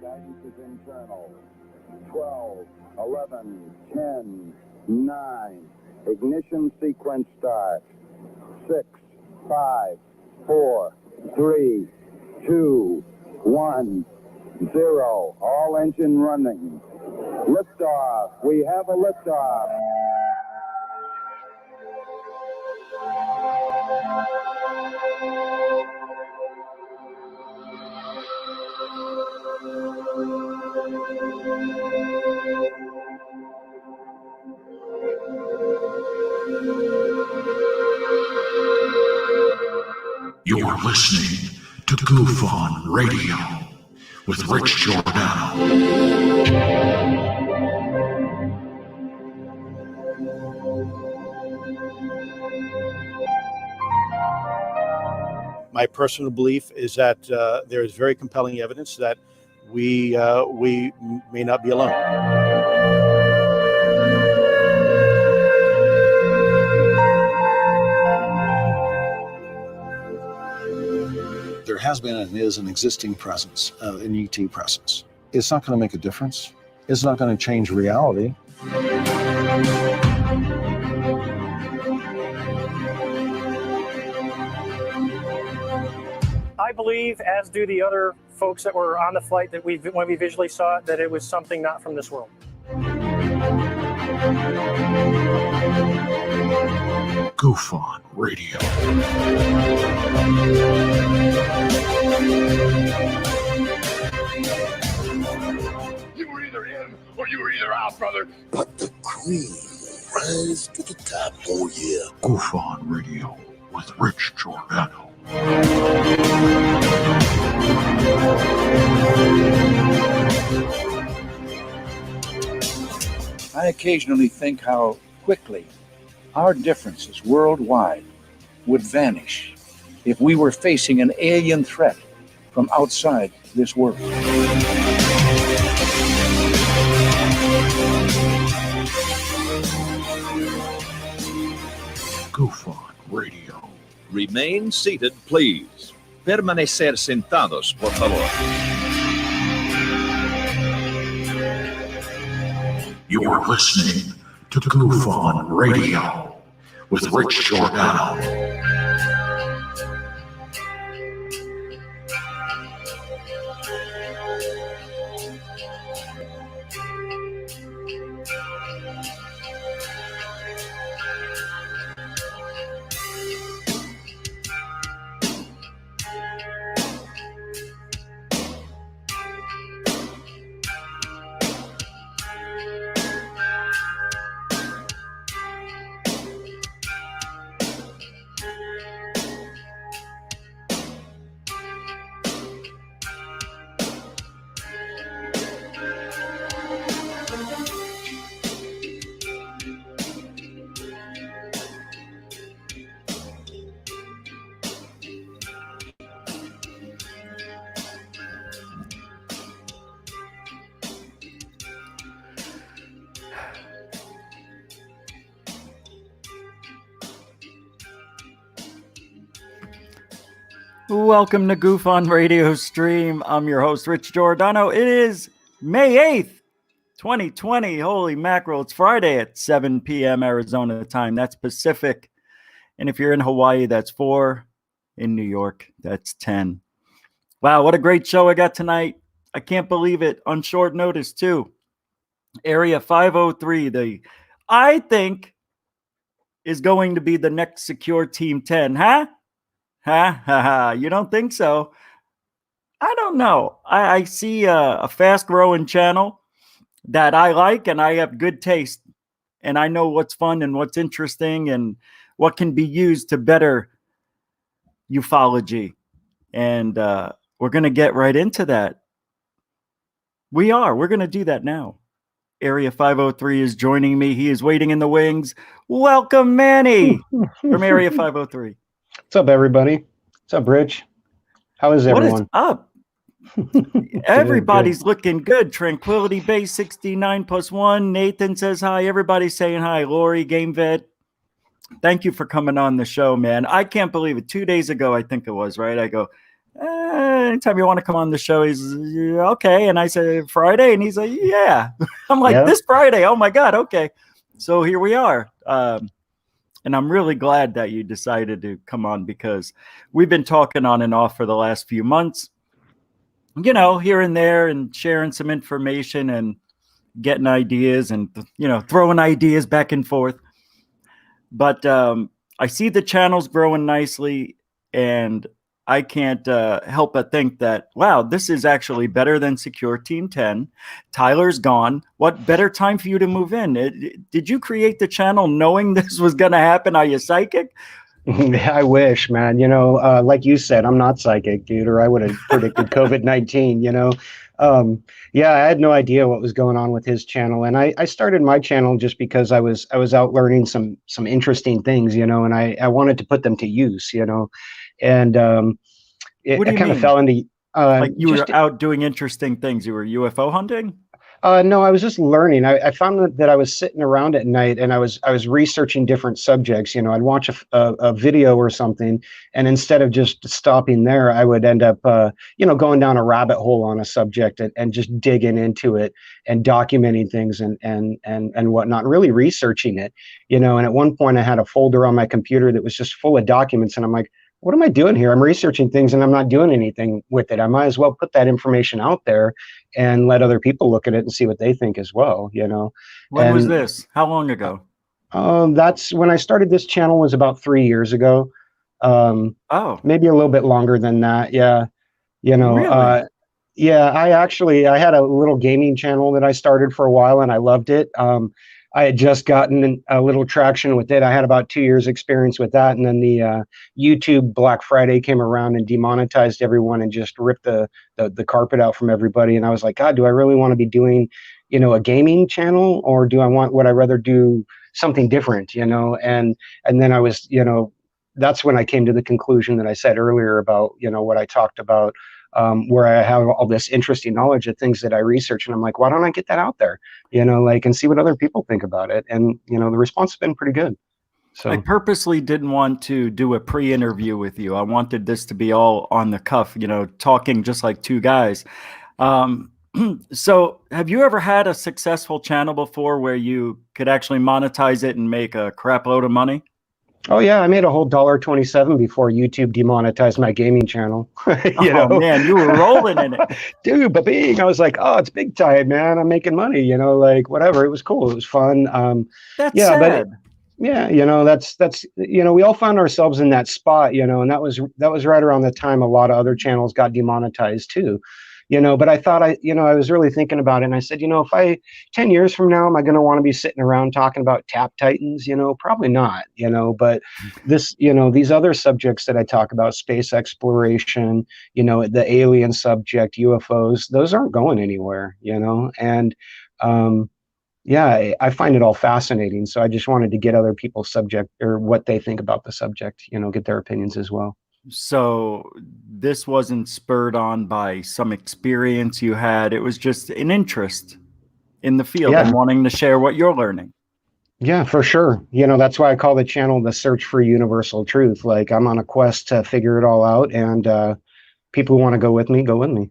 Guidance is internal. 12, 11, 10, 9. Ignition sequence start. 6, 5, 4, 3, 2, 1, 0. All engine running. Liftoff. We have a liftoff. You're listening to Goof On Radio with Rich Giordano. My personal belief is that there is very compelling evidence that we may not be alone. There has been and is an existing presence, an ET presence. It's not going to make a difference. It's not going to change reality. I believe, as do the other folks that were on the flight, that when we visually saw it, that it was something not from this world. Goof On Radio. You were either in or you were either out, brother. But the cream rise to the top. Oh, yeah. Goof On Radio with Rich Giordano. I occasionally think how quickly our differences worldwide would vanish if we were facing an alien threat from outside this world. Goof On Radio. Remain seated, please. Permanecer sentados, por favor. You're listening to Goof On Radio with Rich Giordano. Welcome to Goof on Radio Stream. I'm your host, Rich Giordano. It is May 8th, 2020. Holy mackerel. It's Friday at 7 p.m. Arizona time. That's Pacific. And if you're in Hawaii, that's 4. In New York, that's 10. Wow, what a great show I got tonight. I can't believe it. On short notice, too. Area 503, I think is going to be the next Secureteam10. Huh? Ha ha ha. You don't think so? I don't know. I see a fast growing channel that I like, and I have good taste, and I know what's fun and what's interesting and what can be used to better ufology. And we're going to get right into that. We're going to do that now. Area 503 is joining me. He is waiting in the wings. Welcome, Manny, from Area 503. What's up, everybody? What's up, Rich? How is everyone? What is up? Everybody's looking good. Tranquility Base 69 plus 1. Nathan says hi. Everybody's saying hi. Lori, Game Vet. Thank you for coming on the show, man. I can't believe it. 2 days ago, I think it was, right? I go, anytime you want to come on the show, he's okay. And I said, Friday? And he's like, yeah. I'm like, This Friday? Oh, my God. Okay. So here we are. And I'm really glad that you decided to come on because we've been talking on and off for the last few months, you know, here and there and sharing some information and getting ideas and, you know, throwing ideas back and forth. But I see the channel's growing nicely, and I can't help but think that, wow, this is actually better than Secureteam10. Tyler's gone. What better time for you to move in? Did you create the channel knowing this was going to happen? Are you psychic? I wish, man. You know, like you said, I'm not psychic, dude, or I would have predicted COVID-19, you know. Yeah, I had no idea what was going on with his channel. And I started my channel just because I was out learning some interesting things, you know, and I wanted to put them to use, you know. And I kind of fell into like you were out doing interesting things. You were UFO hunting? No, I was just learning. I found that I was sitting around at night and I was researching different subjects. You know, I'd watch a video or something, and instead of just stopping there, I would end up, you know, going down a rabbit hole on a subject and just digging into it and documenting things and whatnot, really researching it. You know, and at one point I had a folder on my computer that was just full of documents, and I'm like, what am I doing here? I'm researching things and I'm not doing anything with it. I might as well put that information out there and let other people look at it and see what they think as well, you know. When was this? How long ago? That's when I started this channel, was about 3 years ago. Maybe a little bit longer than that. Yeah. You know, really? Yeah, I had a little gaming channel that I started for a while and I loved it. I had just gotten a little traction with it. I had about 2 years experience with that. And then the YouTube Black Friday came around and demonetized everyone and just ripped the carpet out from everybody. And I was like, God, do I really want to be doing, you know, a gaming channel, or would I rather do something different, you know? And then I was, you know, that's when I came to the conclusion that I said earlier about, you know, what I talked about, where I have all this interesting knowledge of things that I research. And I'm like, why don't I get that out there, you know, like, and see what other people think about it. And, you know, the response has been pretty good. So I purposely didn't want to do a pre-interview with you. I wanted this to be all on the cuff, you know, talking just like two guys. So have you ever had a successful channel before where you could actually monetize it and make a crap load of money? Oh yeah, I made a whole $1.27 before YouTube demonetized my gaming channel. You know? Man, you were rolling in it. Dude, but I was like, oh, it's big time, man. I'm making money, you know, like whatever. It was cool. It was fun. That's yeah, sad. Yeah, you know, that's you know, we all found ourselves in that spot, you know, and that was right around the time a lot of other channels got demonetized too. You know, but I thought I was really thinking about it, and I said, you know, if 10 years from now, am I going to want to be sitting around talking about tap titans? You know, probably not, you know, but this, you know, these other subjects that I talk about, space exploration, you know, the alien subject, UFOs, those aren't going anywhere, you know, and, yeah, I find it all fascinating. So I just wanted to get other people's subject or what they think about the subject, you know, get their opinions as well. So this wasn't spurred on by some experience you had. It was just an interest in the field and wanting to share what you're learning. Yeah, for sure. That's why I call the channel The Search for Universal Truth. Like, I'm on a quest to figure it all out, and people who want to go with me, go with me.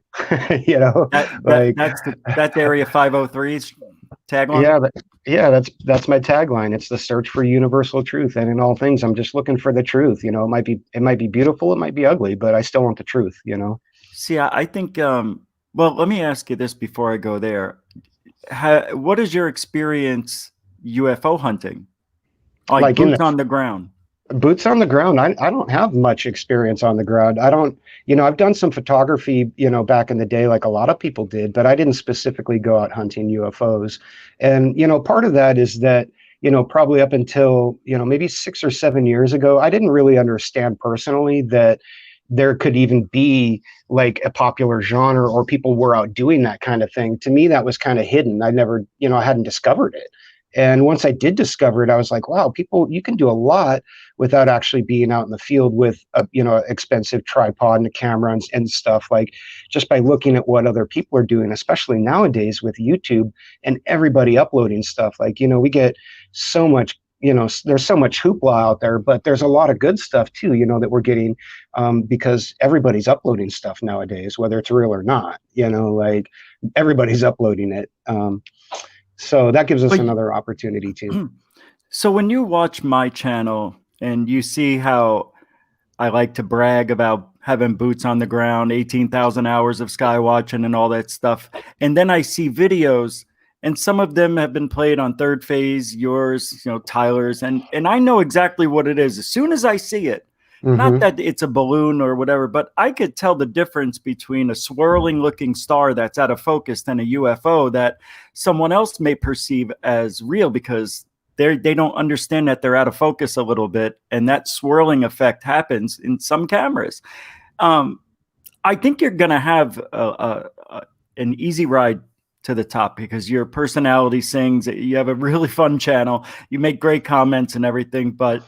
Like, That's Area 503's tagline. yeah, that's my tagline. It's the search for universal truth, and in all things, I'm just looking for the truth. It might be beautiful, it might be ugly, but I still want the truth. See, I think. Well, let me ask you this before I go there. What is your experience UFO hunting? Like Like in boots the on the ground. boots on the ground, I don't have much experience on the ground. I don't, I've done some photography, back in the day, like a lot of people did, but I didn't specifically go out hunting UFOs. And, part of that is that, probably up until, maybe 6 or 7 years ago, I didn't really understand personally that there could even be like a popular genre or people were out doing that kind of thing. To me, that was kind of hidden. I never, I hadn't discovered it. And once I did discover it, I was like, wow, people, you can do a lot without actually being out in the field with a, expensive tripod and a camera and stuff, like just by looking at what other people are doing, especially nowadays with YouTube and everybody uploading stuff. Like, we get so much, there's so much hoopla out there, but there's a lot of good stuff too, that we're getting because everybody's uploading stuff nowadays, whether it's real or not, like everybody's uploading it. So that gives us another opportunity too. So when you watch my channel and you see how I like to brag about having boots on the ground, 18,000 hours of sky watching and all that stuff, and then I see videos and some of them have been played on Third Phase, yours, Tyler's, and I know exactly what it is as soon as I see it. Not that it's a balloon or whatever, but I could tell the difference between a swirling looking star that's out of focus and a UFO that someone else may perceive as real because they don't understand that they're out of focus a little bit. And that swirling effect happens in some cameras. I think you're going to have an easy ride to the top because your personality sings. You have a really fun channel. You make great comments and everything, but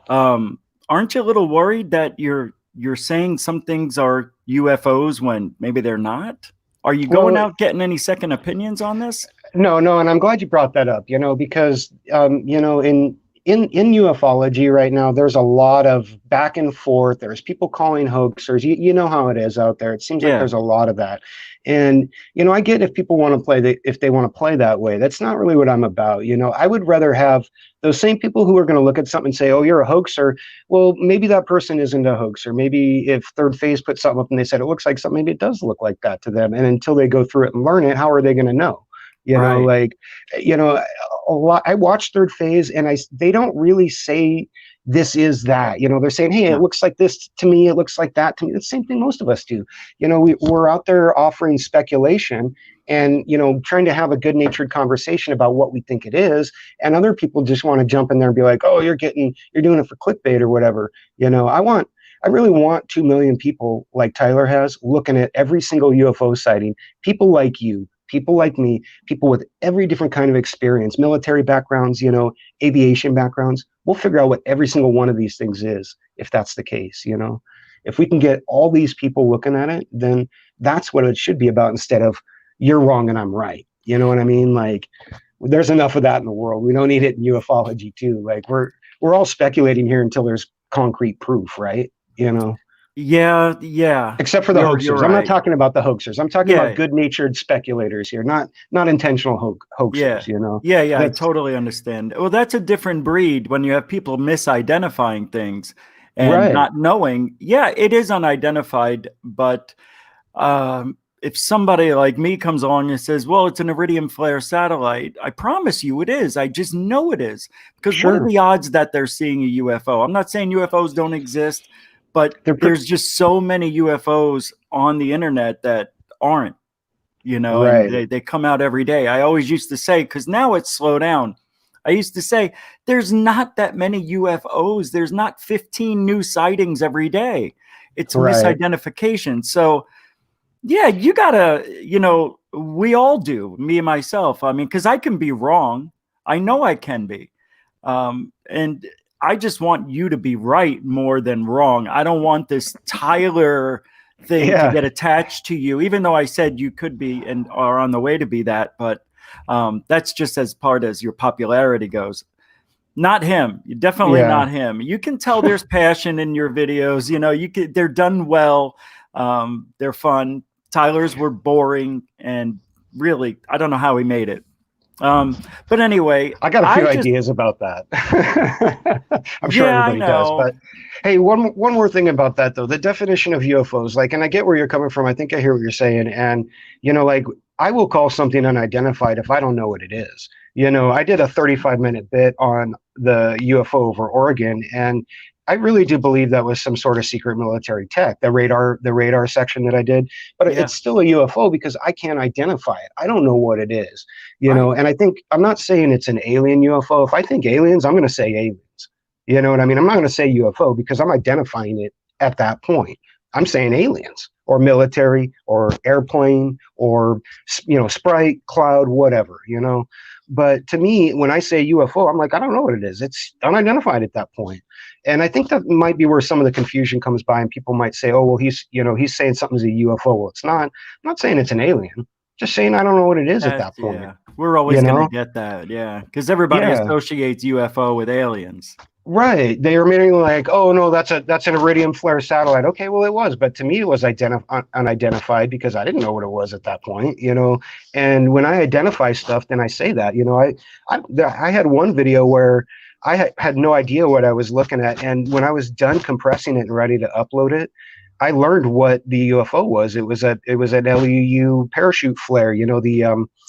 aren't you a little worried that you're saying some things are UFOs when maybe they're not? Are you going out getting any second opinions on this? No, and I'm glad you brought that up, because in ufology right now, there's a lot of back and forth. There's people calling hoaxers. You know how it is out there. It seems like there's a lot of that. And, I get if people want to play if they want to play that way. That's not really what I'm about. I would rather have those same people who are going to look at something and say, oh, you're a hoaxer. Well, maybe that person isn't a hoaxer. Maybe if Third Phase put something up and they said it looks like something, maybe it does look like that to them. And until they go through it and learn it, how are they going to know? A lot. I watch Third Phase and they don't really say this is that. They're saying, hey, it looks like this to me, it looks like that to me. It's the same thing most of us do. We're out there offering speculation and trying to have a good-natured conversation about what we think it is, and other people just want to jump in there and be like, oh, you're doing it for clickbait or whatever. I really want 2 million people like Tyler has looking at every single UFO sighting, people like you, people like me, people with every different kind of experience, military backgrounds, aviation backgrounds. We'll figure out what every single one of these things is, if that's the case. If we can get all these people looking at it, then that's what it should be about, instead of you're wrong and I'm right. You know what I mean? Like, there's enough of that in the world. We don't need it in ufology too. Like, we're all speculating here until there's concrete proof, right? Yeah. Except for the hoaxers. Right. I'm not talking about the hoaxers. I'm talking about good-natured speculators here, not intentional hoaxers. Yeah. I totally understand. Well, that's a different breed when you have people misidentifying things and not knowing. Yeah, it is unidentified, but if somebody like me comes along and says, well, it's an iridium flare satellite, I promise you it is. I just know it is. Because what are the odds that they're seeing a UFO? I'm not saying UFOs don't exist, but there's just so many UFOs on the internet that aren't, and they come out every day. I always used to say, because now it's slowed down. I used to say, there's not that many UFOs. There's not 15 new sightings every day. It's misidentification. So, yeah, you gotta, we all do, me and myself. I mean, because I can be wrong. I know I can be. And I just want you to be right more than wrong. I don't want this Tyler thing to get attached to you, even though I said you could be and are on the way to be that. But that's just as part as your popularity goes. Not him. Definitely Yeah. not him. You can tell there's passion in your videos. You know, they're done well. They're fun. Tyler's were boring and really, I don't know how he made it. But anyway, I got a few ideas about that. I'm sure Yeah, I everybody does. know. But hey, one more thing about that though, the definition of UFOs, like, and I get where you're coming from. I think I hear what you're saying. And, you know, like, I will call something unidentified if I don't know what it is. You know, I did a 35-minute bit on the UFO over Oregon, and I really do believe that was some sort of secret military tech, the radar section that I did. But Yeah. it's still a UFO because I can't identify it. I don't know what it is, you Right. know. And I think, I'm not saying it's an alien UFO. If I think aliens, I'm going to say aliens. You know what I mean? I'm not going to say UFO because I'm identifying it at that point. I'm saying aliens or military or airplane or, you know, sprite, cloud, whatever, you know. But to me, when I say UFO, I'm like, I don't know what it is. It's unidentified at that point. And I think that might be where some of the confusion comes by, and people might say, oh, well, he's saying something's a UFO. Well, it's not. I'm not saying it's an alien. Just saying I don't know what it is at that point. Yeah. We're always You going know? to get that. Yeah. Because everybody Yeah. associates UFO with aliens. Right. They are meaning like, oh no, that's an iridium flare satellite. Okay, well it was, but to me it was unidentified because I didn't know what it was at that point, you know. And when I identify stuff, then I say that, you know. I had one video where I had no idea what I was looking at, and when I was done compressing it and ready to upload it, I learned what the UFO was. It was an LUU parachute flare, you know, the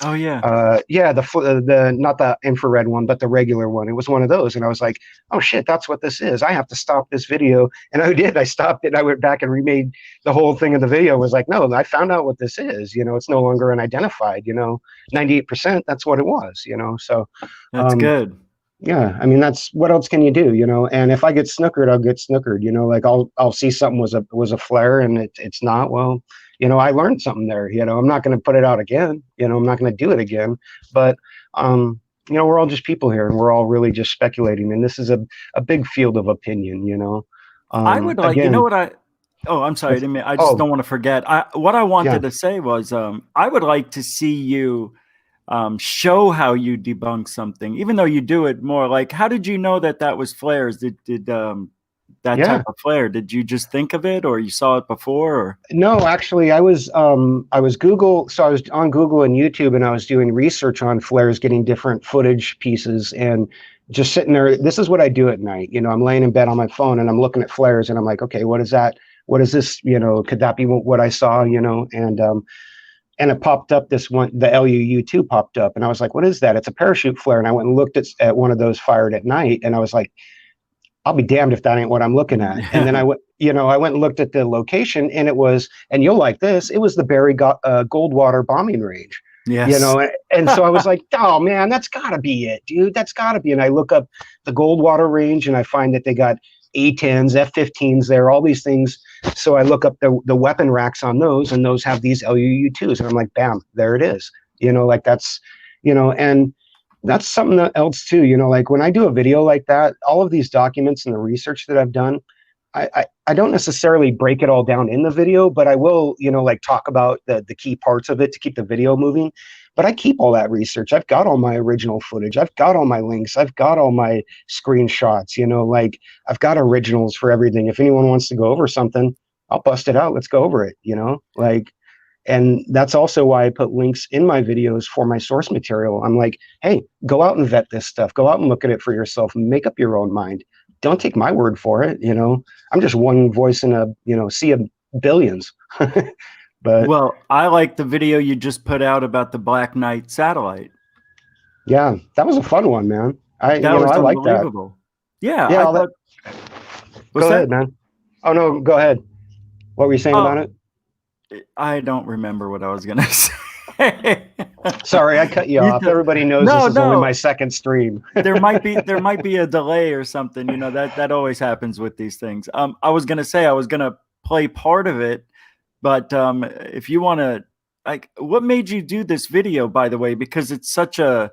Oh yeah. the not the infrared one, but the regular one. It was one of those, and I was like, "Oh shit, that's what this is. I have to stop this video." And I did. I stopped it. And I went back and remade the whole thing of the video. Was like, "No, I found out what this is. You know, it's no longer unidentified. You know, 98%. That's what it was. You know, so That's good. yeah, I mean, that's what else can you do, you know? And if I get snookered, I'll get snookered, you know, like I'll see something was a flare and it's not. Well, you know, I learned something there, you know. I'm not going to put it out again, you know. I'm not going to do it again. But you know, we're all just people here, and we're all really just speculating, and this is a big field of opinion, you know. I would like, again, you know what I'm sorry, I just don't want to forget. What I wanted to say was I would like to see you show how you debunk something, even though you do it more. Like, how did you know that was flares? Did that type of flare? Did you just think of it, or you saw it before? Or? No, actually, I was Google. So I was on Google and YouTube, and I was doing research on flares, getting different footage pieces, and just sitting there. This is what I do at night. You know, I'm laying in bed on my phone, and I'm looking at flares, and I'm like, okay, what is that? What is this? You know, could that be what I saw? You know, and it popped up, this one, the LUU2 popped up, and I was like, what is that? It's a parachute flare. And I went and looked at one of those fired at night, and I was like, I'll be damned if that ain't what I'm looking at. And then I went and looked at the location, and it was, and you'll like this, it was the Barry Goldwater bombing range. Yes. You know, and so I was like, oh man, that's gotta be it, dude. That's gotta be. And I look up the Goldwater range, and I find that they got A-10s, F-15s there, all these things. So I look up the weapon racks on those, and those have these LUU2s, and I'm like, bam, there it is. You know, like that's, you know, and that's something else too. You know, like when I do a video like that, all of these documents and the research that I've done, I don't necessarily break it all down in the video, but I will, you know, like talk about the key parts of it to keep the video moving. But I keep all that research. I've got all my original footage. I've got all my links. I've got all my screenshots, you know, like I've got originals for everything. If anyone wants to go over something, I'll bust it out. Let's go over it, you know, like, and that's also why I put links in my videos for my source material. I'm like, hey, go out and vet this stuff. Go out and look at it for yourself and make up your own mind. Don't take my word for it. You know, I'm just one voice in a, you know, sea of billions. But well, I like the video you just put out about the Black Knight satellite. Yeah, that was a fun one, man. I like that. Yeah. Yeah. Go ahead, man. Oh no, go ahead. What were you saying about it? I don't remember what I was gonna say. Sorry, I cut you off. Everybody knows this is only my second stream. there might be a delay or something. You know, that always happens with these things. I was gonna play part of it. But if you want to, like, what made you do this video, by the way? Because it's such a,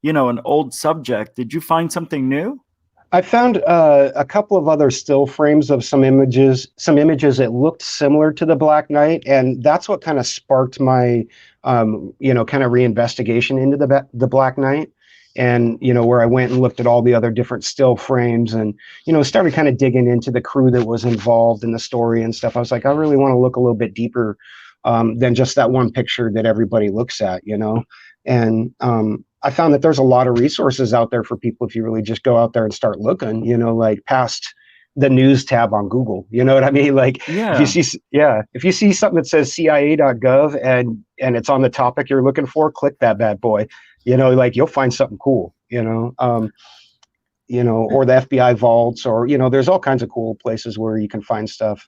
you know, an old subject. Did you find something new? I found a couple of other still frames of some images that looked similar to the Black Knight, and that's what kind of sparked my, you know, kind of reinvestigation into the Black Knight. and where I went and looked at all the other different still frames, and started kind of digging into the crew that was involved in the story and stuff. I was like, I really want to look a little bit deeper than just that one picture that everybody looks at, and I found that there's a lot of resources out there for people if you really just go out there and start looking, like past the news tab on Google. You know what I mean? Like, Yeah. if you see something that says CIA.gov and it's on the topic you're looking for, click that bad boy. Like you'll find something cool. Or the FBI vaults, or there's all kinds of cool places where you can find stuff.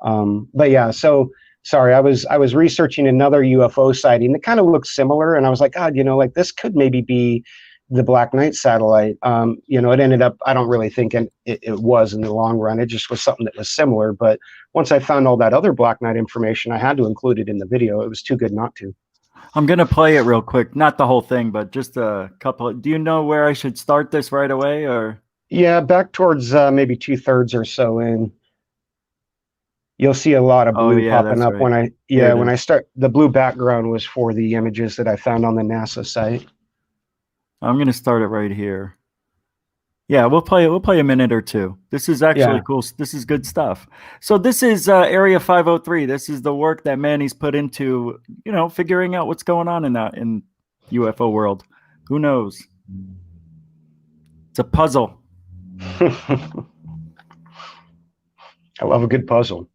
But yeah, so sorry, I was researching another UFO sighting that kind of looks similar, and I was like, God, like this could maybe be the Black Knight satellite. It ended up, I don't really think it was in the long run. It just was something that was similar. But once I found all that other Black Knight information, I had to include it in the video. It was too good not to. I'm going to play it real quick. Not the whole thing, but just a couple. Do you know where I should start this right away, or? Yeah, back towards maybe 2/3 or so in. You'll see a lot of blue popping up right. when I start. The blue background was for the images that I found on the NASA site. I'm going to start it right here. Yeah, we'll play a minute or two. This is actually cool. This is good stuff. So this is Area 503. This is the work that Manny's put into, figuring out what's going on in UFO world. Who knows? It's a puzzle. I love a good puzzle.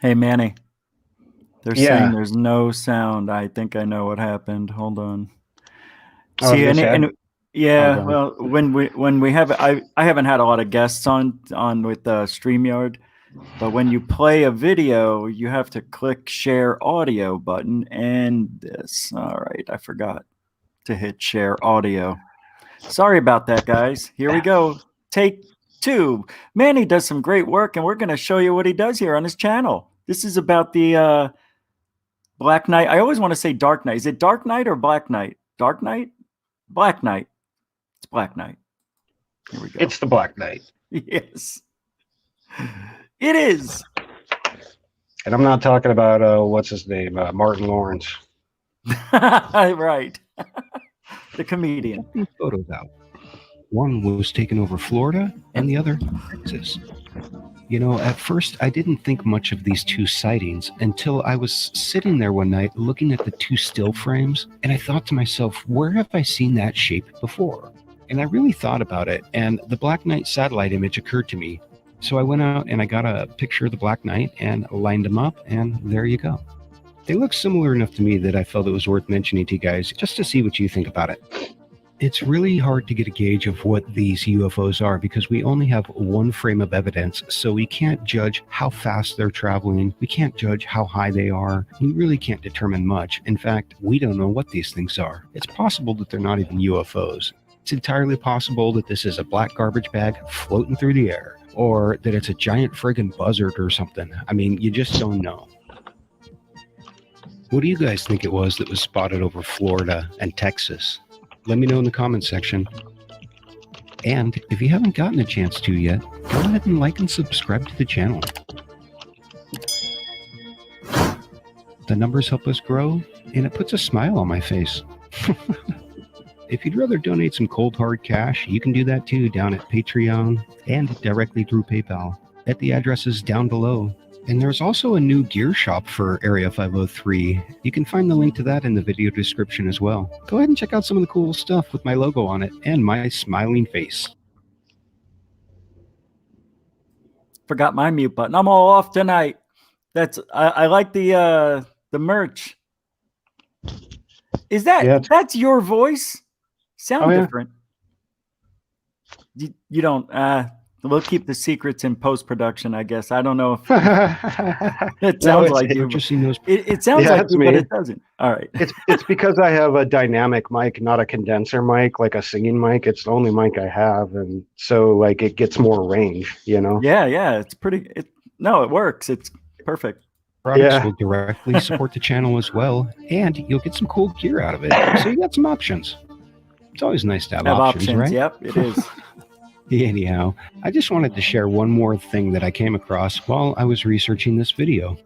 Hey, Manny. They're saying there's no sound. I think I know what happened. Hold on. See, well, when we have, I haven't had a lot of guests on with StreamYard, but when you play a video, you have to click share audio button and this. All right, I forgot to hit share audio. Sorry about that, guys. Here we go. Take 2. Manny does some great work, and we're going to show you what he does here on his channel. This is about the Black Knight. I always want to say Dark Knight. Is it Dark Knight or Black Knight? Dark Knight? Black Knight. It's Black Knight. Here we go. It's the Black Knight. Yes. It is. And I'm not talking about, what's his name? Martin Lawrence. Right. The comedian. Photos out. One was taken over Florida and the other Texas. At first I didn't think much of these 2 sightings until I was sitting there one night looking at the 2 still frames, and I thought to myself, where have I seen that shape before? And I really thought about it, and the Black Knight satellite image occurred to me. So I went out and I got a picture of the Black Knight and lined them up, and there you go. They look similar enough to me that I felt it was worth mentioning to you guys just to see what you think about it. It's really hard to get a gauge of what these UFOs are because we only have one frame of evidence, so we can't judge how fast they're traveling, we can't judge how high they are, we really can't determine much. In fact, we don't know what these things are. It's possible that they're not even UFOs. It's entirely possible that this is a black garbage bag floating through the air, or that it's a giant friggin' buzzard or something. I mean, you just don't know. What do you guys think it was that was spotted over Florida and Texas? Let me know in the comments section. And if you haven't gotten a chance to yet, go ahead and like and subscribe to the channel. The numbers help us grow, and it puts a smile on my face. If you'd rather donate some cold hard cash, you can do that too down at Patreon and directly through PayPal at the addresses down below. And there's also a new gear shop for Area 503. You can find the link to that in the video description as well. Go ahead and check out some of the cool stuff with my logo on it and my smiling face. forgot my mute button. I'm all off tonight. I like the merch. Is that's your voice? Sound different. You don't we'll keep the secrets in post-production, I guess. I don't know if it sounds like you. It sounds like you, but it doesn't. All right. It's because I have a dynamic mic, not a condenser mic, like a singing mic. It's the only mic I have, and so like it gets more range, you know? Yeah. It's pretty. No, it works. It's perfect. Products will directly support the channel as well, and you'll get some cool gear out of it. So you got some options. It's always nice to have options, right? Yep, it is. Anyhow, I just wanted to share one more thing that I came across while I was researching this video.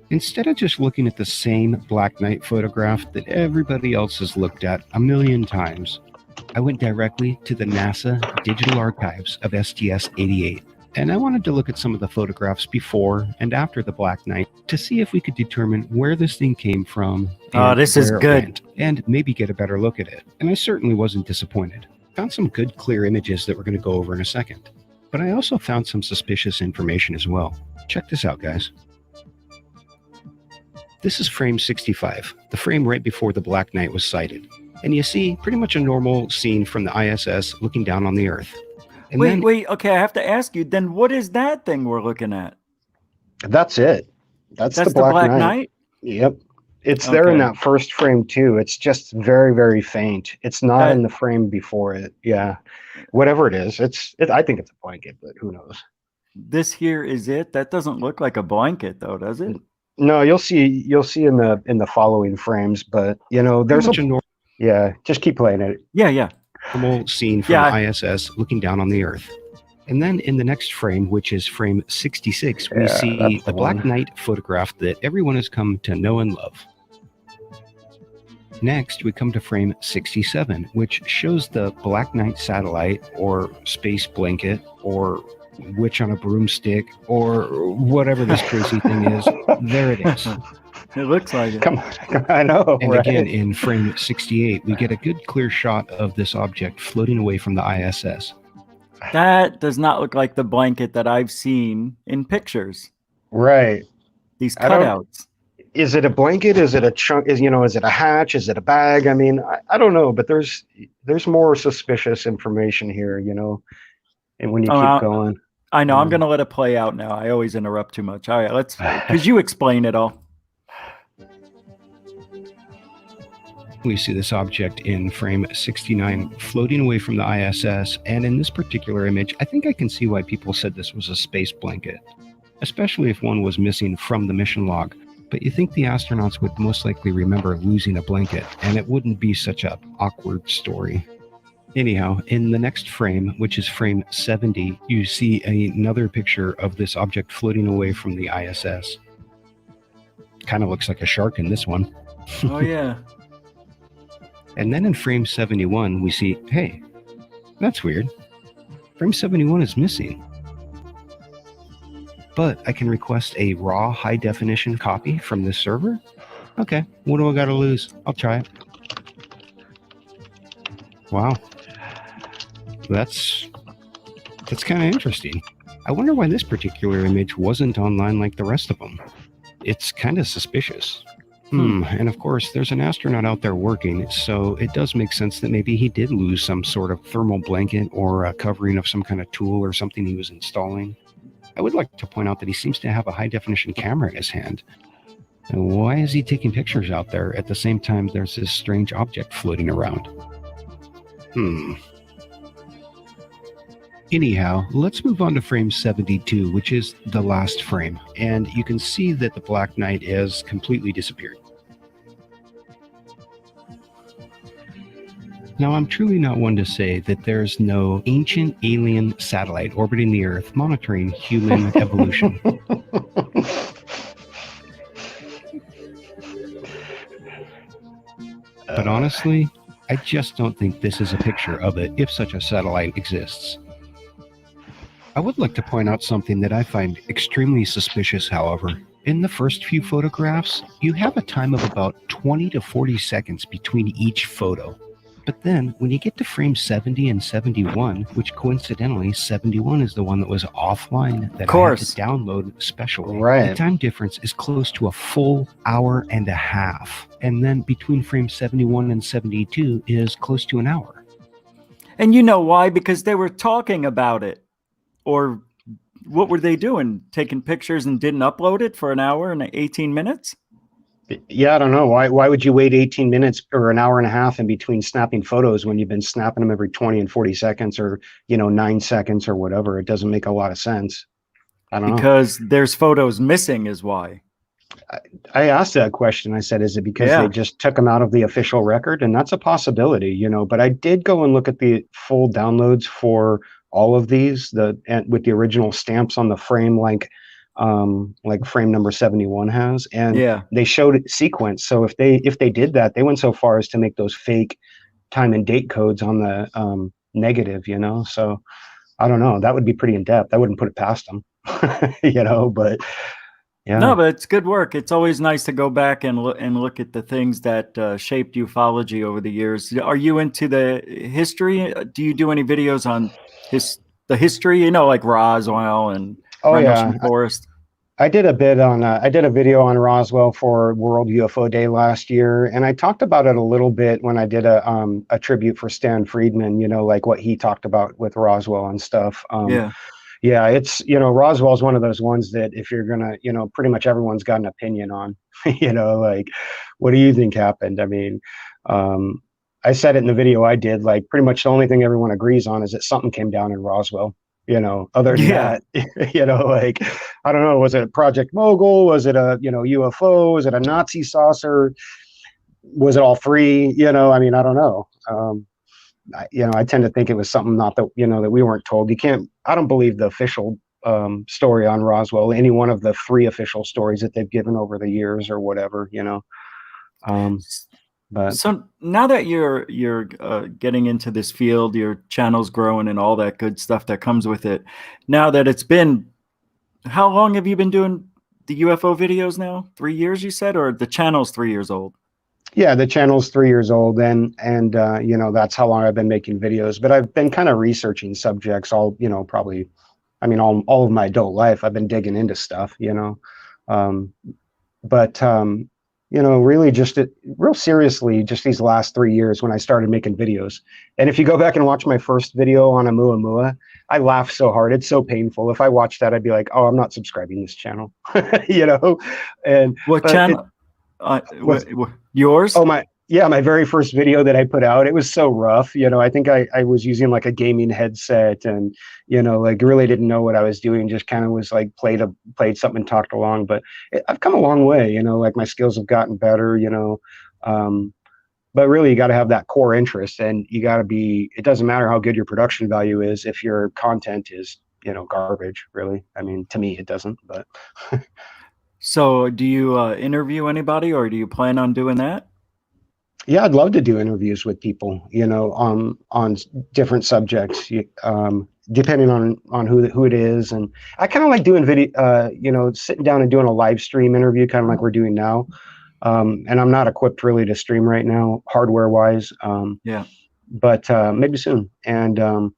Instead of just looking at the same Black Knight photograph that everybody else has looked at a million times, I went directly to the NASA Digital Archives of STS-88. And I wanted to look at some of the photographs before and after the Black Knight to see if we could determine where this thing came from. Oh, this is good. And maybe get a better look at it. And I certainly wasn't disappointed. Found some good, clear images that we're going to go over in a second. But I also found some suspicious information as well. Check this out, guys. This is frame 65, the frame right before the Black Knight was sighted. And you see pretty much a normal scene from the ISS looking down on the Earth. And wait. Okay, I have to ask you. Then what is that thing we're looking at? That's it. That's the Black Knight. Yep. It's there in that first frame too. It's just very, very faint. It's not in the frame before it. Yeah. Whatever it is, I think it's a blanket, but who knows? This here is it. That doesn't look like a blanket though, does it? No, you'll see in the following frames, but you know, there's just keep playing it. Yeah. Normal scene from ISS looking down on the Earth. And then in the next frame, which is frame 66, we see the Black Knight photograph that everyone has come to know and love. Next, we come to frame 67, which shows the Black Knight satellite or space blanket or witch on a broomstick or whatever this crazy thing is. There it is. It looks like it. Come on, I know. And again, in frame 68, we get a good clear shot of this object floating away from the ISS. That does not look like the blanket that I've seen in pictures. Right. These cutouts. Is it a blanket? Is it a chunk? Is it a hatch? Is it a bag? I mean, I don't know, but there's more suspicious information here, you know. And when you keep going, I know I'm going to let it play out now. I always interrupt too much. All right, because you explain it all. We see this object in frame 69 floating away from the ISS, and in this particular image, I think I can see why people said this was a space blanket, especially if one was missing from the mission log. But you think the astronauts would most likely remember losing a blanket, and it wouldn't be such an awkward story. Anyhow, in the next frame, which is frame 70, you see another picture of this object floating away from the ISS. Kind of looks like a shark in this one. Oh, yeah. And then in frame 71, we see, hey, that's weird. Frame 71 is missing. But I can request a raw high-definition copy from this server? Okay, what do I got to lose? I'll try it. Wow. That's kind of interesting. I wonder why this particular image wasn't online like the rest of them. It's kind of suspicious. And of course, there's an astronaut out there working, so it does make sense that maybe he did lose some sort of thermal blanket or a covering of some kind of tool or something he was installing. I would like to point out that he seems to have a high-definition camera in his hand. And why is he taking pictures out there at the same time there's this strange object floating around? Anyhow, let's move on to frame 72, which is the last frame, and you can see that the Black Knight has completely disappeared. Now, I'm truly not one to say that there's no ancient alien satellite orbiting the Earth monitoring human evolution. But honestly, I just don't think this is a picture of it if such a satellite exists. I would like to point out something that I find extremely suspicious, however. In the first few photographs, you have a time of about 20 to 40 seconds between each photo. But then when you get to frame 70 and 71, which coincidentally 71 is the one that was offline that I had to download specially, the time difference is close to a full hour and a half. And then between frame 71 and 72 is close to an hour. And you know why? Because they were talking about it. Or what were they doing? Taking pictures and didn't upload it for an hour and 18 minutes? Yeah, I don't know. Why would you wait 18 minutes or an hour and a half in between snapping photos when you've been snapping them every 20 and 40 seconds or, 9 seconds or whatever? It doesn't make a lot of sense. I don't know. Because there's photos missing is why. I asked that question. I said, is it because they just took them out of the official record? And that's a possibility, but I did go and look at the full downloads for all of these, with the original stamps on the frame, like frame number 71 has, and they showed it sequence. So if they did that, they went so far as to make those fake time and date codes on the negative, so I don't know, that would be pretty in depth. I wouldn't put it past them. But yeah. No, but it's good work. It's always nice to go back and look at the things that shaped ufology over the years. Are you into the history? Do you do any videos on the history, like Roswell and Rendlesham Forest? I did a bit on I did a video on Roswell for World UFO Day last year, and I talked about it a little bit when I did a tribute for Stan Friedman, like what he talked about with Roswell and stuff. Yeah, it's, Roswell is one of those ones that if you're gonna, pretty much everyone's got an opinion on, like, what do you think happened? I mean, I said it in the video I did, like, pretty much the only thing everyone agrees on is that something came down in Roswell. Other than that, like, I don't know, was it a Project Mogul? Was it a, UFO? Was it a Nazi saucer? Was it all three? I mean, I don't know. I tend to think it was something not that, that we weren't told. I don't believe the official story on Roswell, any one of the 3 official stories that they've given over the years or whatever, but so now that you're getting into this field, your channel's growing and all that good stuff that comes with it. Now that it's been, how long have you been doing the UFO videos now? 3 years, you said, or the channel's 3 years old? Yeah, the channel's 3 years old, and that's how long I've been making videos. But I've been kind of researching subjects all, probably, I mean, all of my adult life. I've been digging into stuff, really just real seriously, just these last 3 years when I started making videos. And if you go back and watch my first video on Oumuamua, I laughed so hard. It's so painful. If I watched that, I'd be like, oh, I'm not subscribing to this channel, And what channel? Yours? Oh, my very first video that I put out, it was so rough. I think I was using like a gaming headset and, like really didn't know what I was doing. Just kind of was like played something and talked along, but I've come a long way, like my skills have gotten better, but really you got to have that core interest, and you got to it doesn't matter how good your production value is if your content is, garbage, really. I mean, to me, it doesn't, but. So do you interview anybody, or do you plan on doing that? Yeah, I'd love to do interviews with people, on different subjects, depending on who it is. And I kind of like doing video, sitting down and doing a live stream interview, kind of like we're doing now. And I'm not equipped really to stream right now, hardware wise. But maybe soon. And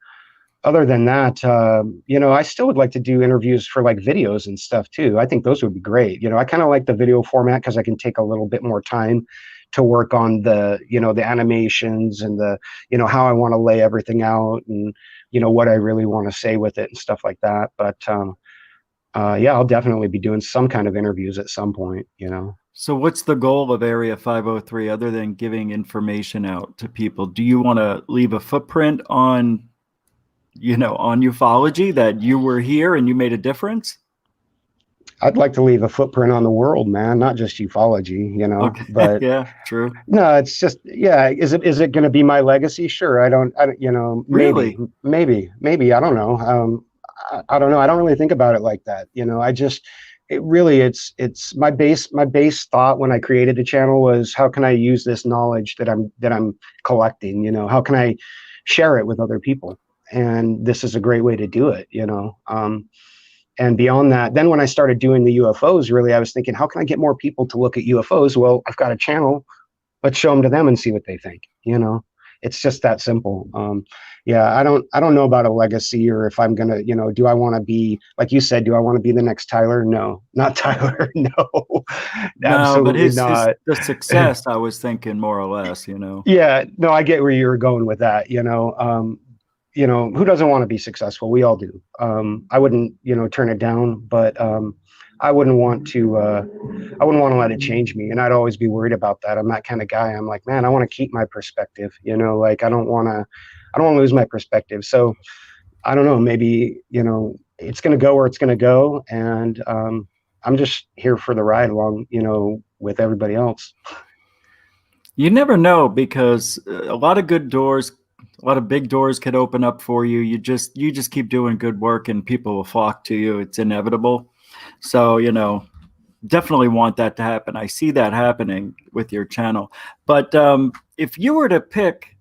other than that, I still would like to do interviews for like videos and stuff too. I think those would be great. I kind of like the video format because I can take a little bit more time to work on the, the animations and the, how I want to lay everything out and, what I really want to say with it and stuff like that. But yeah, I'll definitely be doing some kind of interviews at some point, So what's the goal of Area 503 other than giving information out to people? Do you want to leave a footprint on ufology, that you were here and you made a difference? I'd like to leave a footprint on the world, man, not just ufology, Okay. but yeah, true. No, it's just, yeah. Is it going to be my legacy? Sure. I don't, Really? maybe, I don't know. I don't know. I don't really think about it like that. It's my base thought when I created the channel was, how can I use this knowledge that I'm collecting? How can I share it with other people? And this is a great way to do it, and beyond that, then when I started doing the UFOs, really, I was thinking, how can I get more people to look at UFOs? Well, I've got a channel. Let's show them to them and see what they think, It's just that simple. Yeah, I don't know about a legacy, or if I'm gonna, do I want to be, like you said, do I want to be the next Tyler? No, not Tyler. No, No, but absolutely his not. the success, I was thinking more or less, Yeah, no, I get where you're going with that. Who doesn't want to be successful? We all do. I wouldn't, turn it down, but I wouldn't want to. I wouldn't want to let it change me, and I'd always be worried about that. I'm that kind of guy. I'm like, man, I want to keep my perspective. Like I don't want to lose my perspective. So I don't know. Maybe it's going to go where it's going to go, and I'm just here for the ride along, with everybody else. You never know, because a lot of good doors, a lot of big doors could open up for you. You just keep doing good work and people will flock to you. It's inevitable. So, definitely want that to happen. I see that happening with your channel. But if you were to pick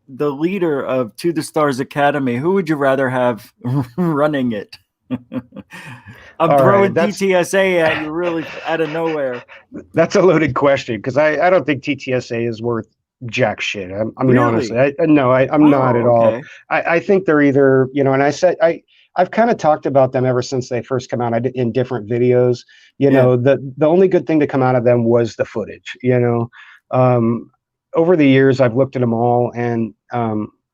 the leader of To the Stars Academy, who would you rather have running it? I'm throwing TTSA at you really out of nowhere. That's a loaded question, because I don't think TTSA is worth jack shit. I mean, really? honestly, I'm not at all. I think they're either, and I've kind of talked about them ever since they first come out. I did in different videos. The only good thing to come out of them was the footage. Over the years, I've looked at them all, and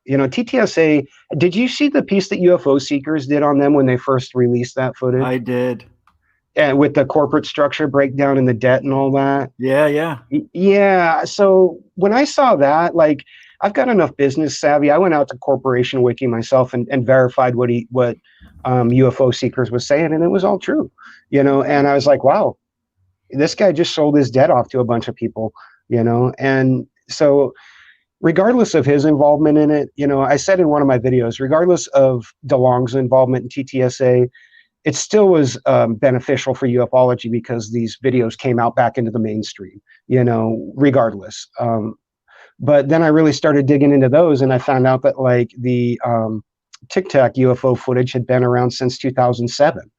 TTSA. Did you see the piece that UFO Seekers did on them when they first released that footage? I did. And with the corporate structure breakdown and the debt and all that. Yeah. So when I saw that, like, I've got enough business savvy. I went out to Corporation Wiki myself and verified what UFO Seekers was saying, and it was all true. And I was like, wow, this guy just sold his debt off to a bunch of people. And so regardless of his involvement in it, I said in one of my videos, regardless of DeLong's involvement in TTSA, it still was beneficial for ufology, because these videos came out back into the mainstream, regardless. But then I really started digging into those, and I found out that, like, the Tic Tac UFO footage had been around since 2007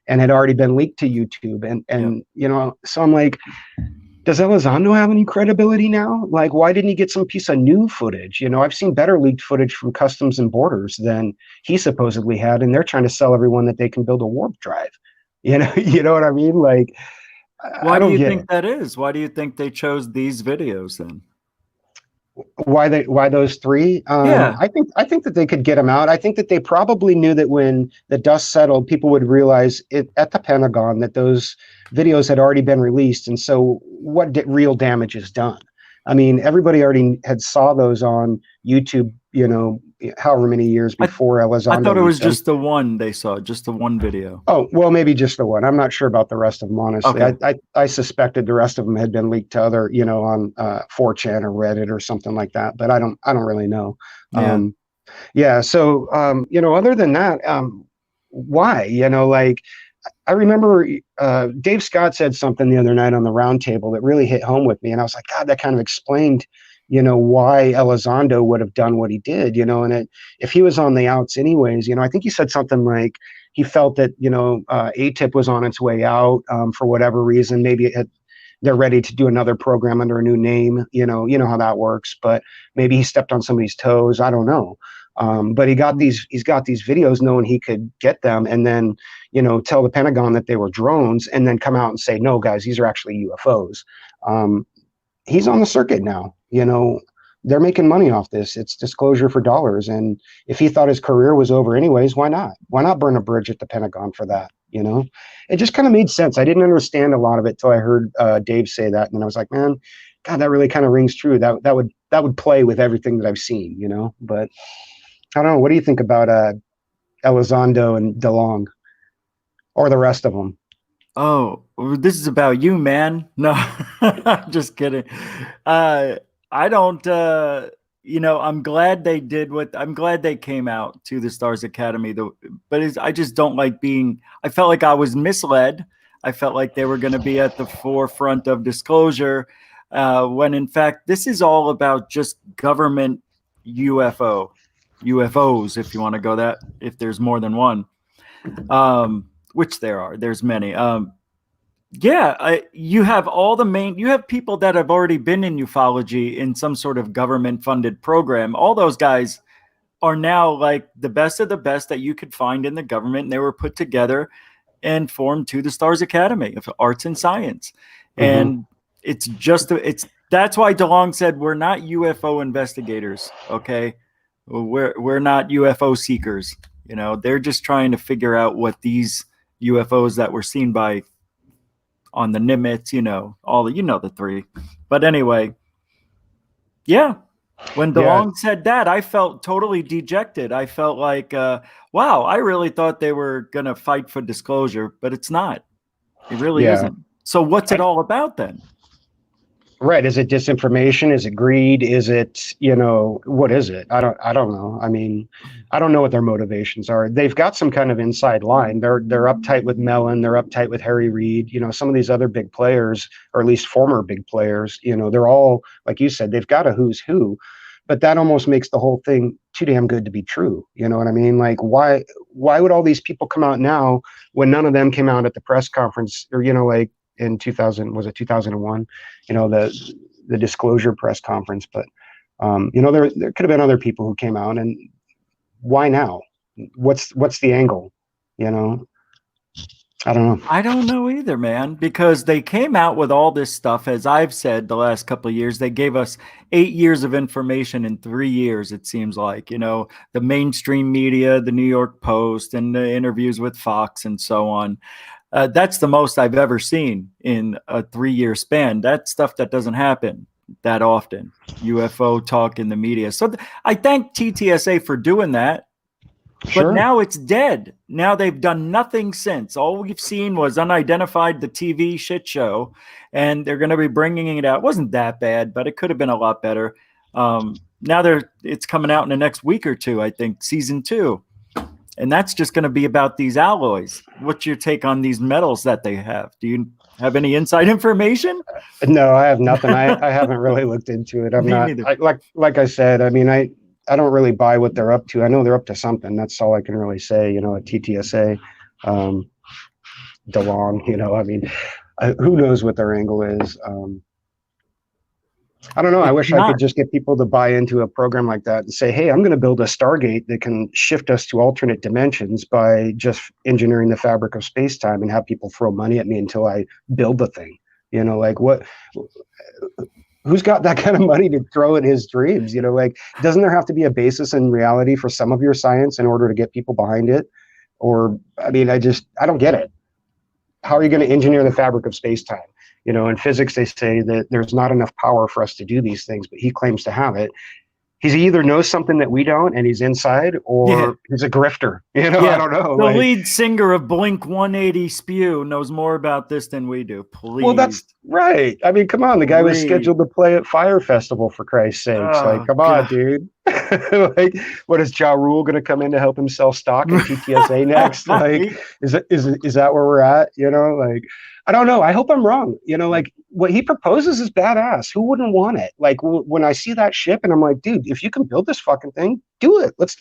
and had already been leaked to YouTube. And so I'm like, does Elizondo have any credibility now? Like, why didn't he get some piece of new footage? I've seen better leaked footage from Customs and Borders than he supposedly had, and they're trying to sell everyone that they can build a warp drive. You know what I mean? Like, why do you think that is? Why do you think they chose these videos then? Why those three? I think that they could get them out. I think that they probably knew that when the dust settled, people would realize it at the Pentagon that those videos had already been released, and so what real damage is done. I mean, everybody already had saw those on YouTube, however many years before Elizondo. I thought it was just the one they saw, just the one video. Oh, well, maybe just the one. I'm not sure about the rest of them, honestly. Okay. I suspected the rest of them had been leaked to other, on 4chan or Reddit or something like that, but I don't really know. Yeah. So, other than that, why? Like, I remember Dave Scott said something the other night on the roundtable that really hit home with me, and I was like, God, that kind of explained why Elizondo would have done what he did, and if he was on the outs anyways, I think he said something like he felt that, ATIP was on its way out for whatever reason. Maybe they're ready to do another program under a new name, you know how that works, but maybe he stepped on somebody's toes. I don't know. But he's got these videos knowing he could get them and then, tell the Pentagon that they were drones and then come out and say, no, guys, these are actually UFOs. He's on the circuit now. They're making money off this. It's disclosure for dollars. And if he thought his career was over anyways, why not? Why not burn a bridge at the Pentagon for that? It just kind of made sense. I didn't understand a lot of it till I heard Dave say that. And I was like, man, God, that really kind of rings true. That would play with everything that I've seen, but I don't know. What do you think about Elizondo and DeLong or the rest of them? Oh, this is about you, man. No, just kidding. I don't, I'm glad they did I'm glad they came out to the Stars Academy, though. But I just don't like I felt like I was misled. I felt like they were going to be at the forefront of disclosure, when in fact, this is all about just government UFOs, if you want to go that, if there's more than one, which there's many. Yeah, you have you have people that have already been in ufology in some sort of government funded program. All those guys are now like the best of the best that you could find in the government. And they were put together and formed to the Stars Academy of Arts and Science. And that's why DeLong said we're not UFO investigators. Okay. We're not UFO seekers. You know, they're just trying to figure out what these UFOs that were seen by on the Nimitz, the three. But anyway, yeah. When DeLong said that, I felt totally dejected. I felt like, wow, I really thought they were going to fight for disclosure, but it's not. It really isn't. So what's it all about then? Right. Is it disinformation? Is it greed? Is it, what is it? I don't know. I mean, I don't know what their motivations are. They've got some kind of inside line. They're uptight with Mellon. They're uptight with Harry Reid. Some of these other big players, or at least former big players, they're all, like you said, they've got a who's who, but that almost makes the whole thing too damn good to be true. You know what I mean? Like, why would all these people come out now when none of them came out at the press conference, or, like, in 2001, the disclosure press conference. But there could have been other people who came out, and why now? What's the angle? I don't know. I don't know either, man, because they came out with all this stuff. As I've said the last couple of years, they gave us 8 years of information in 3 years. It seems like, the mainstream media, the New York Post, and the interviews with Fox and so on. That's the most I've ever seen in a 3-year span. That's stuff that doesn't happen that often. UFO talk in the media. So I thank TTSA for doing that. But now it's dead. Now they've done nothing since. All we've seen was Unidentified, the TV shit show, and they're going to be bringing it out. It wasn't that bad, but it could have been a lot better. Now it's coming out in the next week or two, I think, season 2. And that's just going to be about these alloys. What's your take on these metals that they have? Do you have any inside information? No, I have nothing. I haven't really looked into it. I'm not like I said. I mean, I don't really buy what they're up to. I know they're up to something. That's all I can really say. At TTSA, DeLong. I mean, who knows what their angle is? I don't know. I wish I could just get people to buy into a program like that and say, hey, I'm going to build a Stargate that can shift us to alternate dimensions by just engineering the fabric of space-time, and have people throw money at me until I build the thing. Like what? Who's got that kind of money to throw at his dreams? Like, doesn't there have to be a basis in reality for some of your science in order to get people behind it? Or, I mean, I don't get it. How are you going to engineer the fabric of space-time? In physics, they say that there's not enough power for us to do these things, but he claims to have it. He either knows something that we don't, and he's inside, or he's a grifter. I don't know. The lead singer of Blink 180 Spew knows more about this than we do. Please. Well, that's right. I mean, come on. The guy was scheduled to play at Fire Festival, for Christ's sakes. Come on, dude. What is Ja Rule going to come in to help him sell stock in TTSA next? Is that where we're at? I don't know. I hope I'm wrong. What he proposes is badass. Who wouldn't want it? Like, when I see that ship and I'm like, dude, if you can build this fucking thing, do it. Let's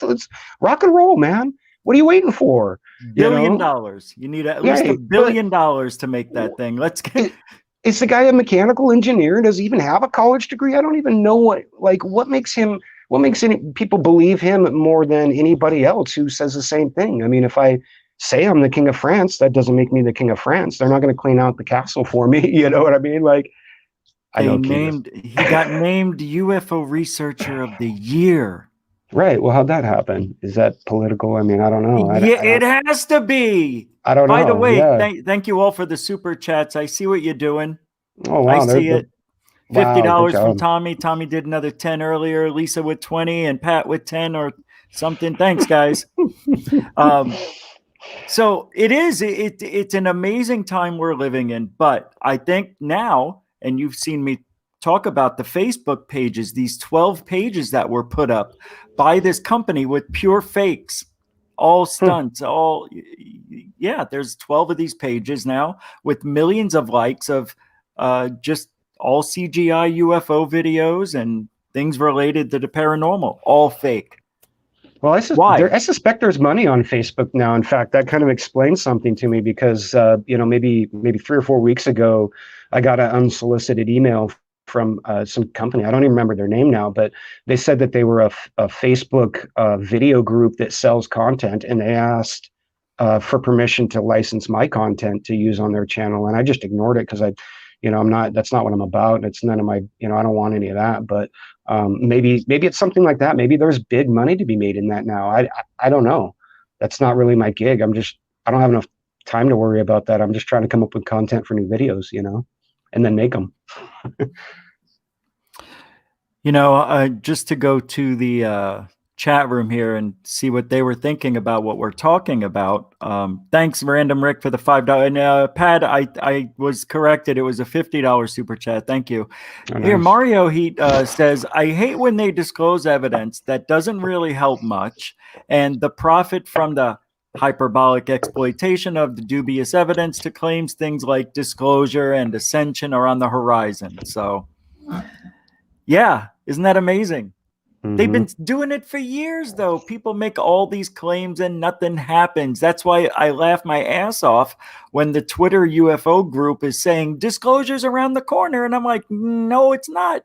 rock and roll, man. What are you waiting for? $1 billion. You need at least $1 billion to make that thing. Let's get. Is the guy a mechanical engineer? Does he even have a college degree? I don't even know what makes people believe him more than anybody else who says the same thing. I mean, if I say I'm the king of France, that doesn't make me the king of France. They're not going to clean out the castle for me. You know what I mean? Like, he got named UFO Researcher of the Year. Right. Well, how'd that happen? Is that political? I mean, I don't know. It has to be. I don't know. By the way, thank you all for the super chats. I see what you're doing. Oh, wow. I see it. $50 from Tommy. Tommy did another 10 earlier. Lisa with 20 and Pat with 10 or something. Thanks, guys. So it's an amazing time we're living in. But I think now, and you've seen me talk about the Facebook pages, these 12 pages that were put up by this company with pure fakes, all stunts, there's 12 of these pages now with millions of likes of just all CGI UFO videos and things related to the paranormal, all fake. Well, Why? I suspect there's money on Facebook now. In fact, that kind of explains something to me because maybe 3 or 4 weeks ago, I got an unsolicited email from some company. I don't even remember their name now, but they said that they were a Facebook video group that sells content, and they asked for permission to license my content to use on their channel, and I just ignored it because I'm not. That's not what I'm about. It's none of my. I don't want any of that. But maybe it's something like that. Maybe there's big money to be made in that now. I don't know. That's not really my gig. I don't have enough time to worry about that. I'm just trying to come up with content for new videos, and then make them. Just to go to the chat room here and see what they were thinking about what we're talking about. Thanks, Random Rick, for the $5. And Pat, I was corrected. It was a $50 super chat. Thank you. Oh, Here, nice. Mario Heat says, I hate when they disclose evidence that doesn't really help much, and the profit from the hyperbolic exploitation of the dubious evidence to claims things like disclosure and ascension are on the horizon. So, yeah, isn't that amazing? They've been doing it for years, though. People make all these claims and nothing happens. That's why I laugh my ass off when the Twitter UFO group is saying disclosures around the corner. And I'm like, no, it's not.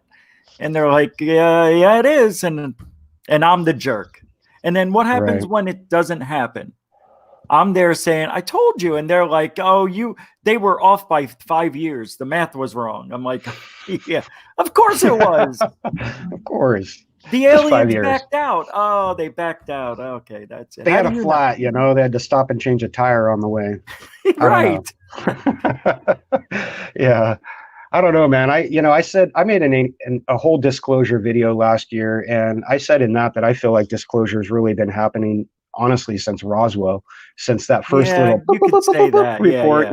And they're like, yeah, it is. And I'm the jerk. And then what happens when it doesn't happen? I'm there saying, I told you. And they're like, they were off by 5 years. The math was wrong. I'm like, yeah, of course it was. Of course. The aliens backed out. Oh, they backed out. Okay, that's it. They had a flat, they had to stop and change a tire on the way. Right. Yeah. I don't know, man. I said I made a whole disclosure video last year, and I said in that I feel like disclosure has really been happening, honestly, since Roswell, since that first little you could say that. report,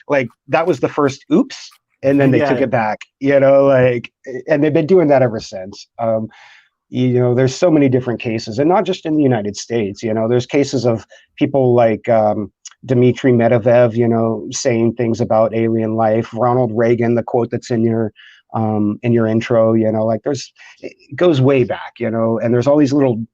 like that was the first oops. And then they took it back, and they've been doing that ever since. There's so many different cases, and not just in the United States. There's cases of people like Dmitry Medvedev, saying things about alien life. Ronald Reagan, the quote that's in your intro, it goes way back, and there's all these little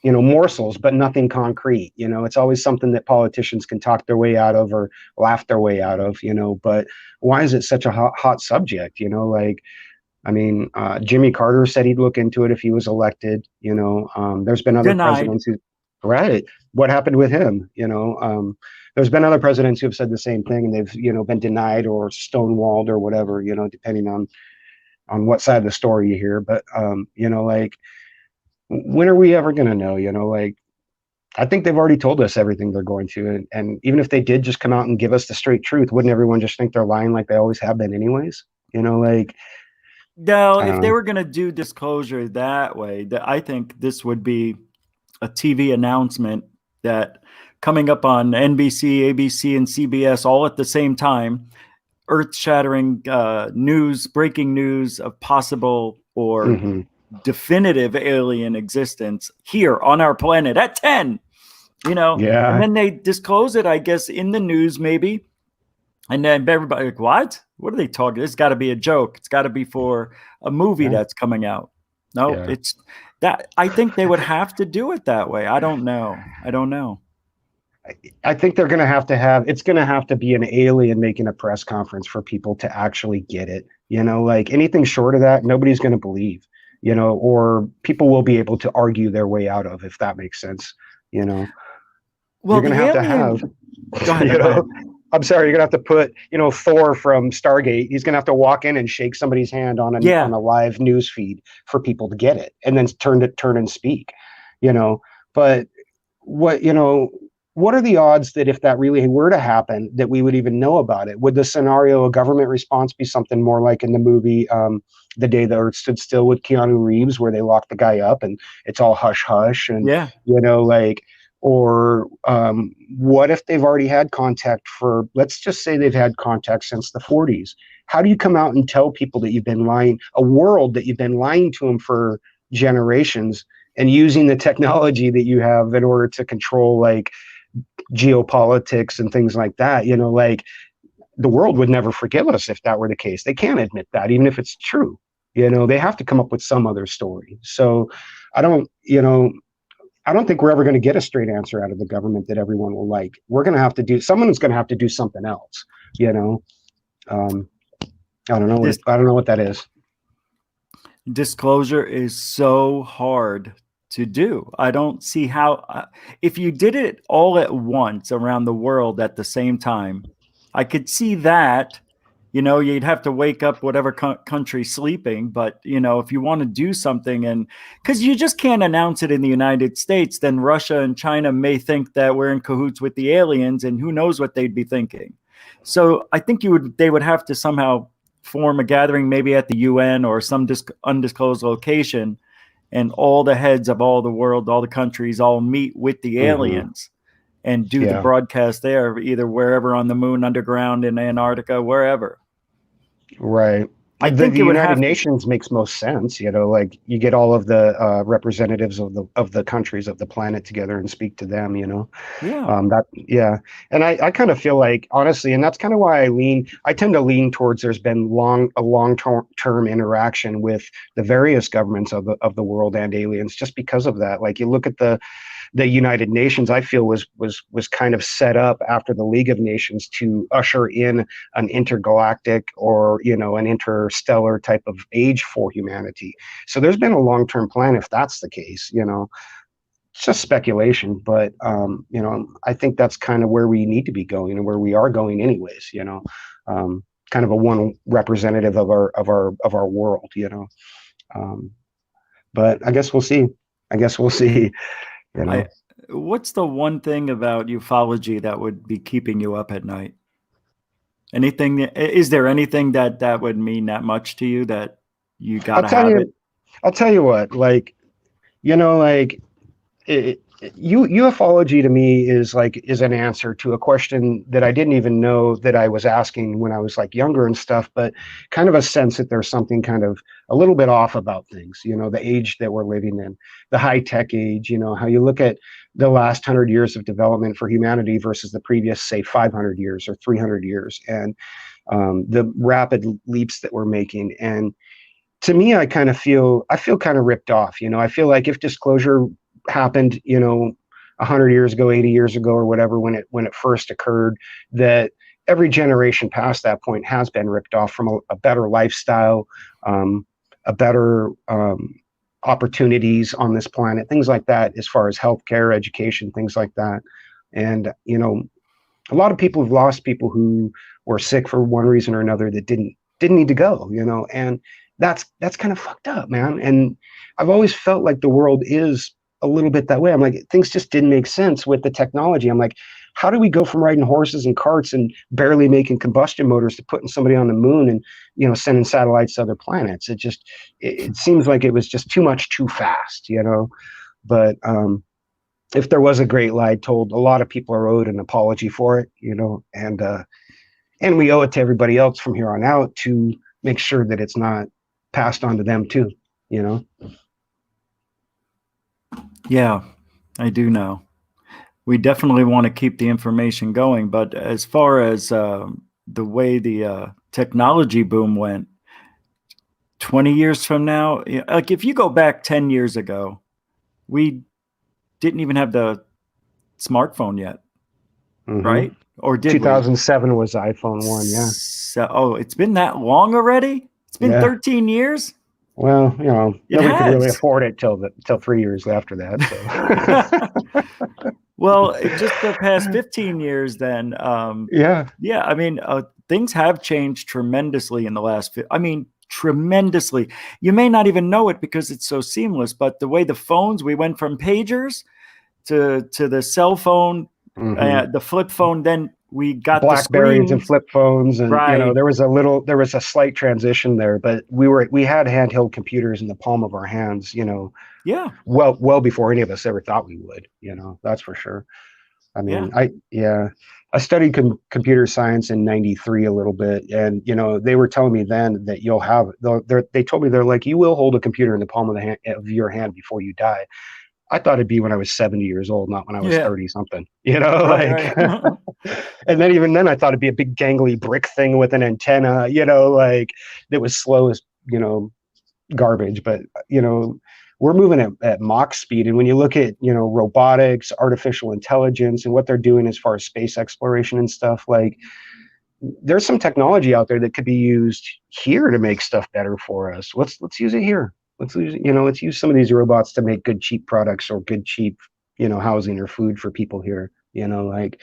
morsels, but nothing concrete. It's always something that politicians can talk their way out of or laugh their way out of, but why is it such a hot subject? Jimmy Carter said he'd look into it if he was elected. There's been other presidents who, what happened with him? There's been other presidents who have said the same thing, and they've, been denied or stonewalled or whatever, depending on what side of the story you hear. But, when are we ever going to know? I think they've already told us everything they're going to. And even if they did just come out and give us the straight truth, wouldn't everyone just think they're lying like they always have been anyways? No, if they were going to do disclosure that way, I think this would be a TV announcement that coming up on NBC, ABC, and CBS all at the same time, earth-shattering news, breaking news of possible or definitive alien existence here on our planet at 10, and then they disclose it, I guess, in the news maybe. And then everybody like, what are they talking? It's got to be a joke. It's got to be for a movie that's coming out. No, it's that. I think they would have to do it that way. I don't know. I think they're going to have it's going to have to be an alien making a press conference for people to actually get it. Anything short of that, nobody's going to believe. Or people will be able to argue their way out of, if that makes sense. Well, you're going to have. Go ahead. I'm sorry, you're going to have to put, Thor from Stargate. He's going to have to walk in and shake somebody's hand on a live news feed for people to get it, and then turn and speak. But what are the odds that if that really were to happen, that we would even know about it? Would the scenario, a government response, be something more like in the movie The Day the Earth Stood Still with Keanu Reeves, where they lock the guy up and it's all hush hush, and or what if they've already had contact for, let's just say they've had contact since the 40s? How do you come out and tell people that you've been lying, a world that you've been lying to them for generations, and using the technology that you have in order to control geopolitics and things like that? The world would never forgive us if that were the case. They can't admit that, even if it's true. They have to come up with some other story. So I don't, I don't think we're ever going to get a straight answer out of the government that everyone will like. We're going to have to do, someone's going to have to do something else, you know? I don't know I don't know what that is. Disclosure is so hard to do. I don't see how, if you did it all at once around the world at the same time, I could see that. You know, you'd have to wake up whatever country sleeping. But, you know, if you want to do something, and because you just can't announce it in the United States, then Russia and China may think that we're in cahoots with the aliens, and who knows what they'd be thinking. So I think they would have to somehow form a gathering, maybe at the UN or some undisclosed location, and all the heads of all the world, all the countries, all meet with the aliens and do the broadcast there, either wherever on the moon, underground, in Antarctica, wherever. Right. I think the United Nations makes most sense. You know, like you get all of the representatives of the countries of the planet together and speak to them. You know, and I kind of feel like, honestly, and that's kind of why I tend to lean towards there's been a long-term interaction with the various governments of the world and aliens, just because of that. Like you look at the United Nations, I feel was kind of set up after the League of Nations to usher in an intergalactic or, you know, an interstellar type of age for humanity. So there's been a long-term plan if that's the case, you know. It's just speculation, but you know, I think that's kind of where we need to be going and where we are going anyways, you know. Kind of a one representative of our world, you know. But I guess we'll see. You know? What's the one thing about ufology that would be keeping you up at night? Is there anything that would mean that much to you that you gotta have it? I'll tell you what, like, you know, like ufology to me is an answer to a question that I didn't even know that I was asking when I was like younger and stuff, but kind of a sense that there's something kind of a little bit off about things, you know, the age that we're living in, the high-tech age, you know, how you look at the last 100 years of development for humanity versus the previous, say, 500 years or 300 years, and the rapid leaps that we're making. And to me, I feel kind of ripped off, you know. I feel like if disclosure happened, you know, 100 years ago, 80 years ago, or whatever, when it first occurred, that every generation past that point has been ripped off from a better lifestyle, a better opportunities on this planet, things like that, as far as healthcare, education, things like that. And, you know, a lot of people have lost people who were sick for one reason or another that didn't need to go, you know, and that's kind of fucked up, man. And I've always felt like the world is a little bit that way. I'm like, things just didn't make sense with the technology. I'm like, how do we go from riding horses and carts and barely making combustion motors to putting somebody on the moon and, you know, sending satellites to other planets? It seems like it was just too much too fast, you know. But if there was a great lie told, a lot of people are owed an apology for it, you know, and we owe it to everybody else from here on out to make sure that it's not passed on to them too, you know. Yeah, I do know. We definitely want to keep the information going, but as far as the way the technology boom went, 20 years from now, like if you go back 10 years ago, we didn't even have the smartphone yet, right? Or did 2007 was iPhone 1, yeah. So, it's been that long already? It's been 13 years? Well, you know, nobody could really afford it till 3 years after that. So. Well, just the past 15 years then. Yeah, I mean, things have changed tremendously in the last, tremendously. You may not even know it because it's so seamless, but the way the phones, we went from pagers to the cell phone, the flip phone, then we got Blackberries and flip phones, and right. You know, there was a slight transition there, but we had handheld computers in the palm of our hands, you know. Yeah. Well before any of us ever thought we would, you know, that's for sure. I mean, I studied computer science in '93 a little bit, and you know, they were telling me then that they told me, they're like, you will hold a computer in the palm of your hand before you die. I thought it'd be when I was 70 years old, not when I was 30 something, you know, right. And then even then I thought it'd be a big gangly brick thing with an antenna, you know, like that was slow as, you know, garbage. But, you know, we're moving at Mach speed. And when you look at, you know, robotics, artificial intelligence, and what they're doing as far as space exploration and stuff, like, there's some technology out there that could be used here to make stuff better for us. Let's use it here. Let's use some of these robots to make good, cheap products, or good, cheap, you know, housing or food for people here. You know, like,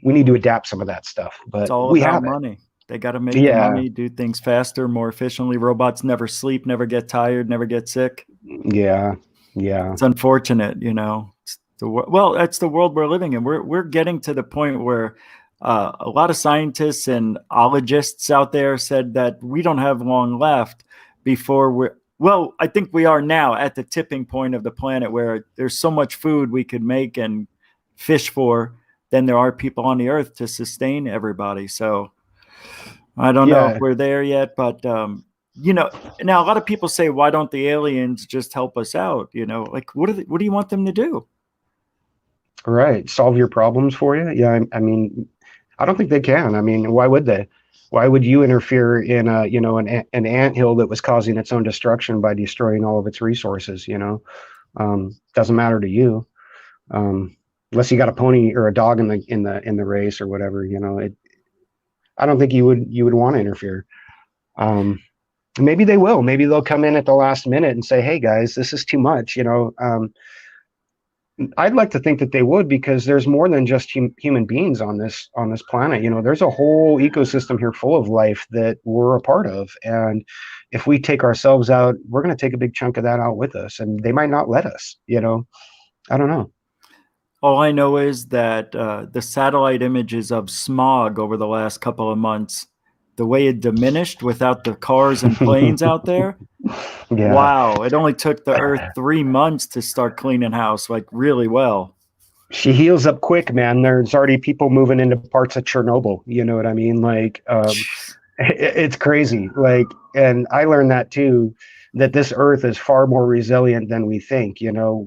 we need to adapt some of that stuff, but It's all we about have it. money. They got to make the money, do things faster, more efficiently. Robots never sleep, never get tired, never get sick. Yeah. It's unfortunate, you know. Well, that's the world we're living in. We're getting to the point where a lot of scientists and ologists out there said that we don't have long left before well, I think we are now at the tipping point of the planet where there's so much food we could make and fish for than there are people on the earth to sustain everybody. So I don't know if we're there yet, but you know, now a lot of people say, why don't the aliens just help us out? You know, like, what do you want them to do? Right. Solve your problems for you. Yeah. I mean, I don't think they can. I mean, why would they? Why would you interfere in a, you know, an anthill that was causing its own destruction by destroying all of its resources? You know, doesn't matter to you, unless you got a pony or a dog in the race or whatever. You know, I don't think you would want to interfere. Maybe they will. Maybe they'll come in at the last minute and say, "Hey guys, this is too much." You know, I'd like to think that they would, because there's more than just human beings on this planet. You know, there's a whole ecosystem here full of life that we're a part of, and if we take ourselves out, we're going to take a big chunk of that out with us, and they might not let us. You know, I don't know. All I know is that the satellite images of smog over the last couple of months, the way it diminished without the cars and planes out there. Yeah. Wow. It only took the Earth 3 months to start cleaning house, like, really well. She heals up quick, man. There's already people moving into parts of Chernobyl. You know what I mean? Like, it's crazy. Like, and I learned that too, that this Earth is far more resilient than we think, you know.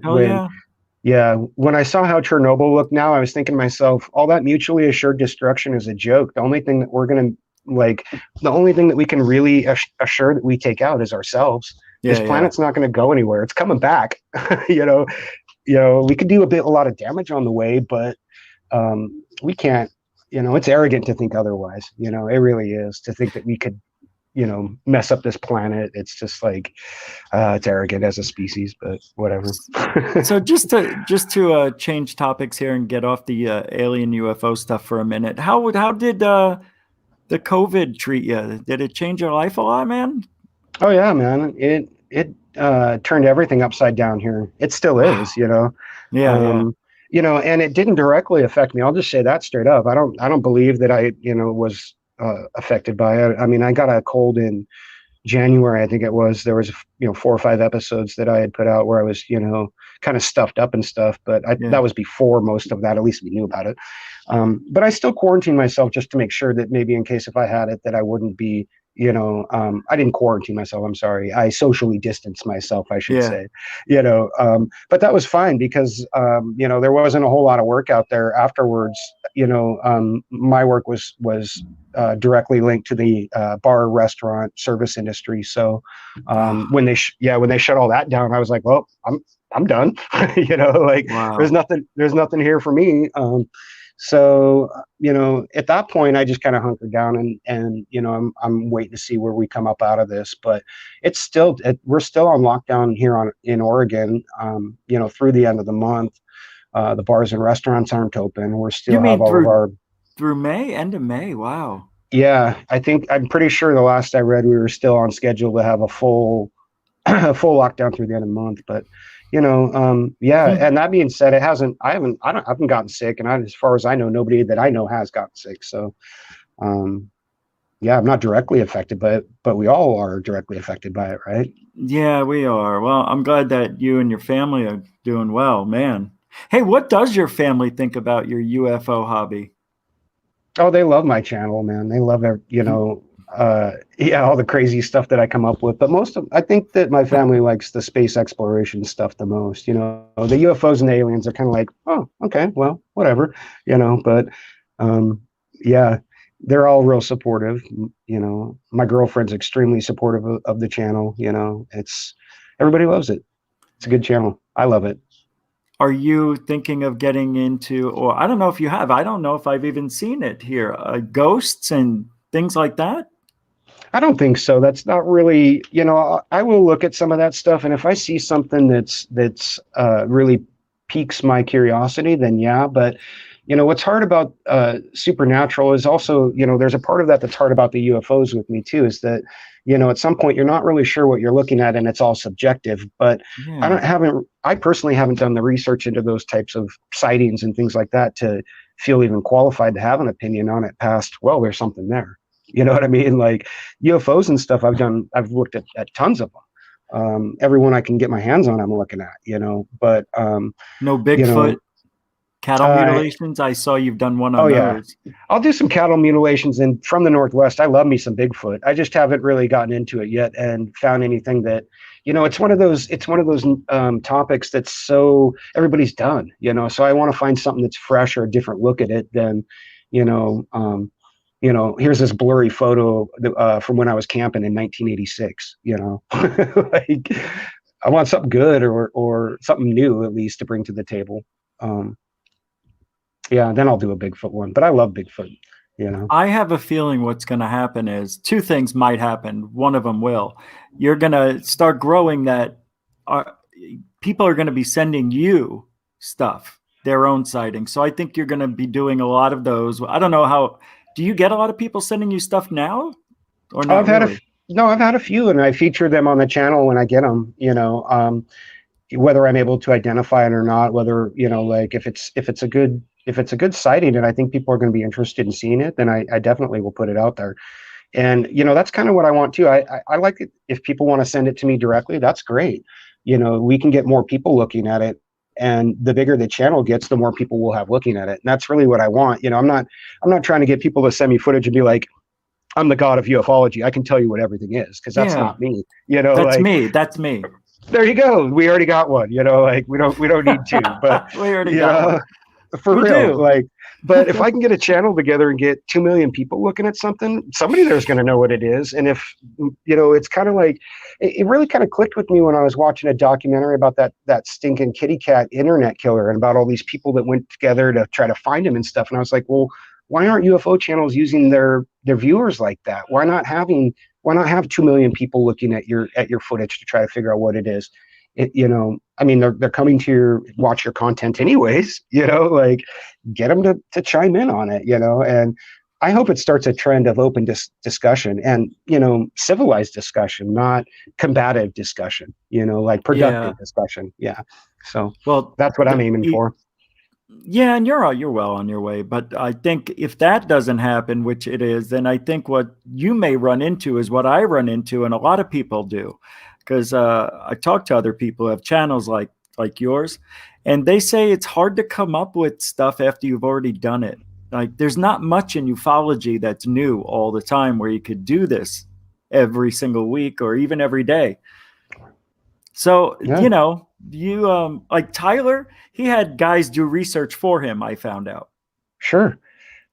When I saw how Chernobyl looked now, I was thinking to myself, all that mutually assured destruction is a joke. The only thing that the only thing that we can really assure that we take out is ourselves. This planet's not going to go anywhere. It's coming back. You know, we could do a lot of damage on the way, but we can't, you know, it's arrogant to think otherwise. You know, it really is, to think that we could, you know, mess up this planet. It's just like, it's arrogant as a species, but whatever. So just to change topics here and get off the alien UFO stuff for a minute, how did the COVID treat you? Did it change your life a lot, man? Oh yeah, man. It turned everything upside down here. It still is, you know. You know, and it didn't directly affect me. I'll just say that straight up. I don't believe that I, you know, was affected by it. I mean, I got a cold in January, I think it was. There was, you know, 4 or 5 episodes that I had put out where I was, you know, kind of stuffed up and stuff, but that was before most of that. At least we knew about it. But I still quarantined myself just to make sure that maybe in case if I had it, that I wouldn't be, you know, I didn't quarantine myself. I'm sorry. I socially distanced myself, I should say, you know, but that was fine because, you know, there wasn't a whole lot of work out there afterwards. You know, my work was directly linked to the bar, restaurant, service industry. So when they shut all that down, I was like, well, I'm done. You know, like there's nothing here for me. So, you know, at that point, I just kind of hunkered down and, you know, I'm waiting to see where we come up out of this, but we're still on lockdown here in Oregon, you know, through the end of the month. The bars and restaurants aren't open. We're still have all of our through May, end of May. Wow. Yeah. I'm pretty sure the last I read, we were still on schedule to have a full lockdown through the end of the month, but you know, and that being said, I haven't gotten sick, and as far as I know, nobody that I know has gotten sick. So, I'm not directly affected by it, but we all are directly affected by it, right? Yeah, we are. Well, I'm glad that you and your family are doing well, man. Hey, what does your family think about your UFO hobby? Oh, they love my channel, man. They love it, you know, all the crazy stuff that I come up with. But I think that my family likes the space exploration stuff the most. You know, the UFOs and the aliens are kind of like, oh, okay, well, whatever, you know. But they're all real supportive. You know, my girlfriend's extremely supportive of the channel. You know, everybody loves it. It's a good channel. I love it. Are you thinking of getting into, or I don't know if you have, I don't know if I've even seen it here, ghosts and things like that? I don't think so. That's not really, I will look at some of that stuff, and if I see something that's really piques my curiosity, then yeah. But what's hard about supernatural is also, there's a part of that that's hard about the UFOs with me too, is that at some point you're not really sure what you're looking at, and it's all subjective. But Yeah. I personally haven't done the research into those types of sightings and things like that to feel even qualified to have an opinion on it past, well, there's something there. You know what I mean? Like UFOs and stuff, I've looked at tons of them. Everyone I can get my hands on, I'm looking at, but, No Bigfoot, cattle uh, mutilations. I saw you've done one oh on yeah, those. I'll do some cattle mutilations, and from the Northwest, I love me some Bigfoot. I just haven't really gotten into it yet and found anything that, it's one of those topics that's so everybody's done, so I want to find something that's fresh or a different look at it than, you know, um, here's this blurry photo from when I was camping in 1986, like I want something good or something new at least to bring to the table. Yeah, then I'll do a Bigfoot one, but I love Bigfoot, I have a feeling what's going to happen is two things might happen. One of them will. You're going to start growing that people are going to be sending you stuff, their own sightings. So I think you're going to be doing a lot of those. I don't know how. Do you get a lot of people sending you stuff now, or not really? I've had a few, and I feature them on the channel when I get them. Whether I'm able to identify it or not, whether like if it's a good sighting, and I think people are going to be interested in seeing it, then I definitely will put it out there. And that's kind of what I want too. I like it if people want to send it to me directly. That's great. We can get more people looking at it, and the bigger the channel gets, the more people will have looking at it. And that's really what I want. I'm not trying to get people to send me footage and be like, I'm the god of ufology. I can tell you what everything is, because that's not me. That's me. That's me. There you go. We already got one. Like we don't need two. But we already got one. For real. Like, but if I can get a channel together and get 2 million people looking at something, somebody there's going to know what it is. And if it's kind of like it really kind of clicked with me when I was watching a documentary about that stinking kitty cat internet killer and about all these people that went together to try to find him and stuff. And I was like, well, why aren't UFO channels using their viewers like that? Why not have 2 million people looking at your footage to try to figure out what it is? I mean, they're coming to watch your content anyways, like get them to chime in on it, and I hope it starts a trend of open discussion and, civilized discussion, not combative discussion, like productive discussion. Yeah. So that's what I'm aiming for. Yeah, and you're well on your way. But I think if that doesn't happen, which it is, then I think what you may run into is what I run into, and a lot of people do, because I talk to other people who have channels like yours, and they say it's hard to come up with stuff after you've already done it. Like there's not much in ufology that's new all the time where you could do this every single week or even every day. So, you like Tyler, he had guys do research for him, I found out. Sure.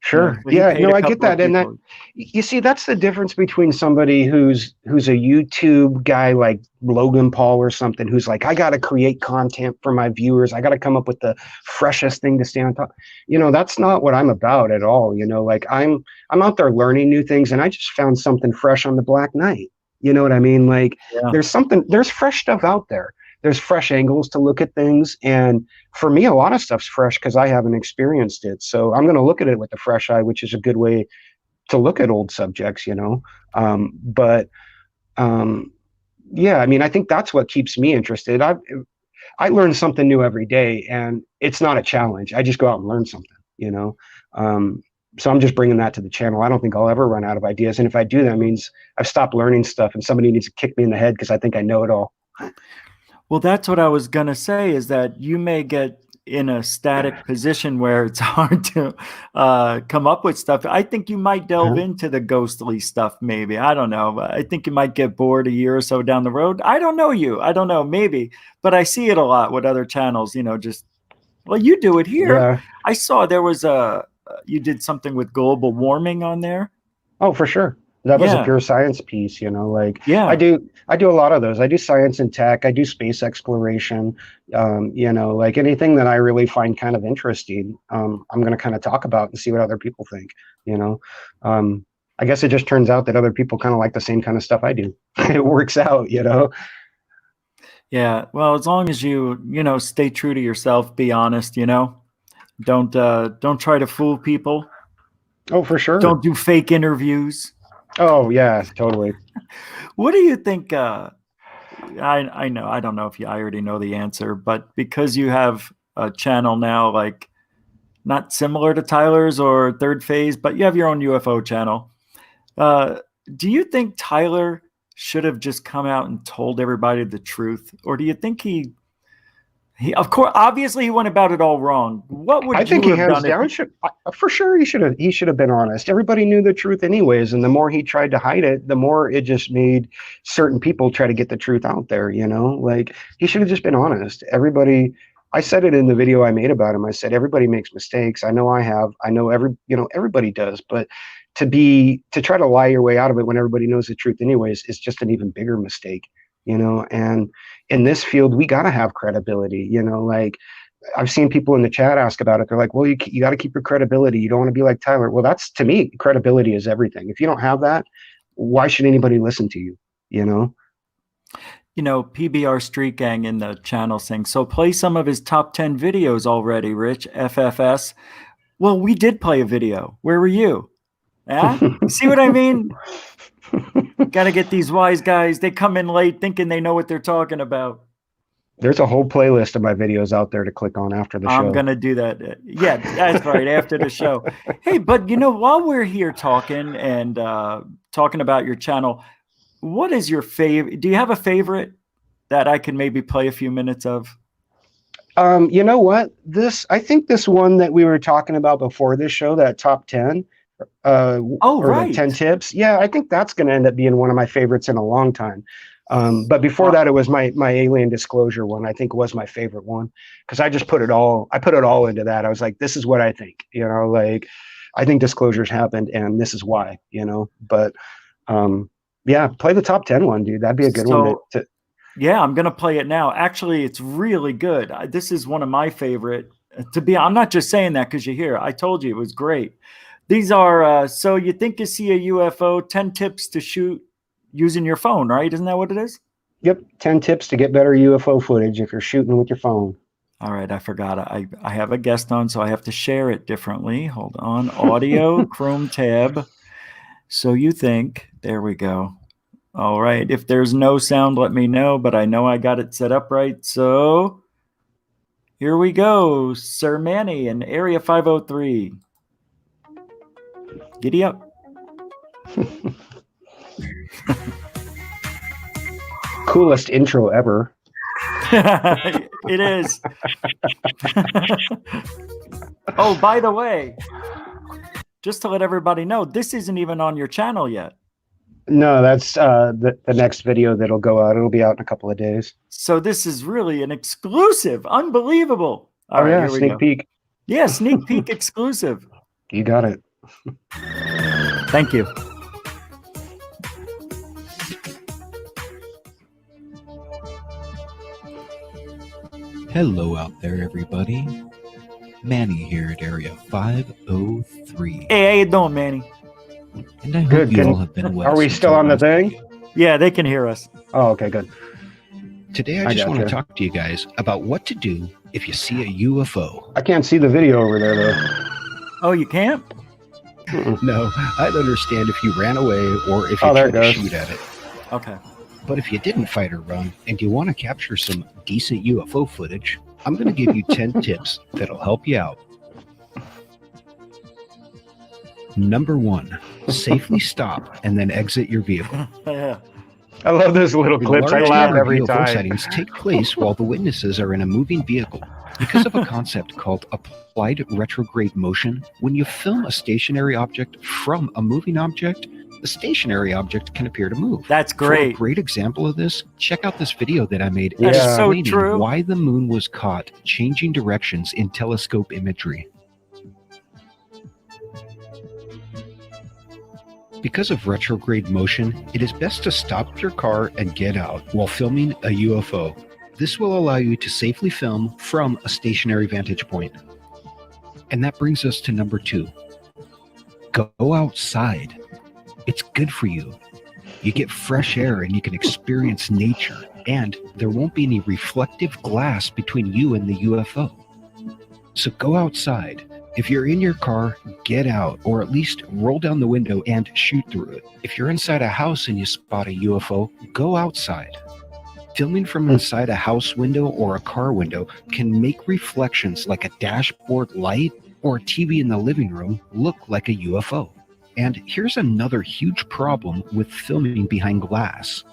So Yeah, no, I get that. And that, you see, that's the difference between somebody who's a YouTube guy like Logan Paul or something, who's like, I got to create content for my viewers. I got to come up with the freshest thing to stay on top. That's not what I'm about at all. Like I'm out there learning new things, and I just found something fresh on the Black Knight. You know what I mean? Like there's fresh stuff out there. There's fresh angles to look at things. And for me, a lot of stuff's fresh because I haven't experienced it. So I'm going to look at it with a fresh eye, which is a good way to look at old subjects, Yeah, I mean, I think that's what keeps me interested. I learn something new every day, and it's not a challenge. I just go out and learn something, So I'm just bringing that to the channel. I don't think I'll ever run out of ideas. And if I do, that means I've stopped learning stuff, and somebody needs to kick me in the head because I think I know it all. Well, that's what I was going to say, is that you may get in a static position where it's hard to come up with stuff. I think you might delve into the ghostly stuff, maybe. I don't know. I think you might get bored a year or so down the road. I don't know you. I don't know, maybe. But I see it a lot with other channels, you do it here. Yeah. I saw there was you did something with global warming on there. Oh, for sure. That was a Yeah. pure science piece, you know, like Yeah. I do a lot of those. I do science and tech, I do space exploration, you know, like anything that I really find kind of interesting, I'm going to kind of talk about and see what other people think, you know. I guess it just turns out that other people kind of like the same kind of stuff I do. It works out, you know. Yeah. Well, as long as you know, stay true to yourself, be honest, you know. Don't try to fool people. Oh, for sure. Don't do fake interviews. Oh, yeah, totally. What do you think? I know. I don't know if I already know the answer, but because you have a channel now, like not similar to Tyler's or Third Phase, but you have your own UFO channel. Do you think Tyler should have just come out and told everybody the truth, or do you think he of course, obviously, he went about it all wrong. What would I think you he have hands done if down for sure he should have been honest. Everybody knew the truth anyways, and the more he tried to hide it, the more it just made certain people try to get the truth out there, you know? Like he should have just been honest. Everybody, I said it in the video I made about him. I said everybody makes mistakes. I know I have. I know everybody does, but to try to lie your way out of it when everybody knows the truth anyways is just an even bigger mistake, you know? And in this field, we got to have credibility, you know, like I've seen people in the chat ask about it. They're like, well, you got to keep your credibility. You don't want to be like Tyler. Well, that's, to me, credibility is everything. If you don't have that, why should anybody listen to you? You know? You know, PBR Street Gang in the channel saying, so play some of his top 10 videos already, Rich, FFS. Well, we did play a video. Where were you? Yeah? See what I mean? Got to get these wise guys. They come in late thinking they know what they're talking about. There's a whole playlist of my videos out there to click on after the show. I'm going to do that. Yeah, that's right. After the show. Hey, but you know, while we're here talking and talking about your channel, what is your favorite? Do you have a favorite that I can maybe play a few minutes of? You know what? I think this one that we were talking about before this show, that top 10, right. the 10 tips. Yeah, I think that's going to end up being one of my favorites in a long time. But before that, it was my alien disclosure one. I think was my favorite one because I just put it all into that. I was like, this is what I think, you know, like I think disclosures happened and this is why, you know, but yeah, play the top 10 one, dude. That'd be a good one to yeah, I'm going to play it now. Actually, it's really good. This is one of my favorite I'm not just saying that because you're here. I told you it was great. These are, so you think you see a UFO, 10 tips to shoot using your phone, right? Isn't that what it is? Yep. 10 tips to get better UFO footage if you're shooting with your phone. All right. I forgot. I have a guest on, so I have to share it differently. Hold on. Audio, Chrome tab. So you think, there we go. All right. If there's no sound, let me know, but I know I got it set up right. So here we go. Sir Manny in Area 503. Giddy up. Coolest intro ever. It is. Oh, by the way, just to let everybody know, this isn't even on your channel yet. No, that's the next video that'll go out. It'll be out in a couple of days. So this is really an exclusive. Unbelievable. All right, yeah, here we sneak go. peek. Yeah, sneak peek exclusive. You got it. Thank you. Hello out there, everybody. Manny here at Area 503. Hey, how you doing, Manny? And I hope you all have been well. Are we still on the thing? Yeah, they can hear us. Oh, okay, good. Today I just want to talk to you guys about what to do if you see a UFO. I can't see the video over there, though. Oh, you can't? No, I'd understand if you ran away or if you tried to shoot at it. Okay. But if you didn't fight or run and you want to capture some decent UFO footage, I'm going to give you 10 tips that'll help you out. Number 1, safely stop and then exit your vehicle. Yeah. I love those little clips. I laugh every UFO time. sightings take place while the witnesses are in a moving vehicle. Because of a concept called applied retrograde motion, when you film a stationary object from a moving object, the stationary object can appear to move. That's For great. a great example of this, check out this video that I made That's so explaining true. why the moon was caught changing directions in telescope imagery. Because of retrograde motion, it is best to stop your car and get out while filming a UFO. This will allow you to safely film from a stationary vantage point. And that brings us to number 2. Go outside. It's good for you. You get fresh air and you can experience nature, and there won't be any reflective glass between you and the UFO. So go outside. If you're in your car, get out, or at least roll down the window and shoot through it. If you're inside a house and you spot a UFO, go outside. Filming from inside a house window or a car window can make reflections like a dashboard light or a TV in the living room look like a UFO. And here's another huge problem with filming behind glass.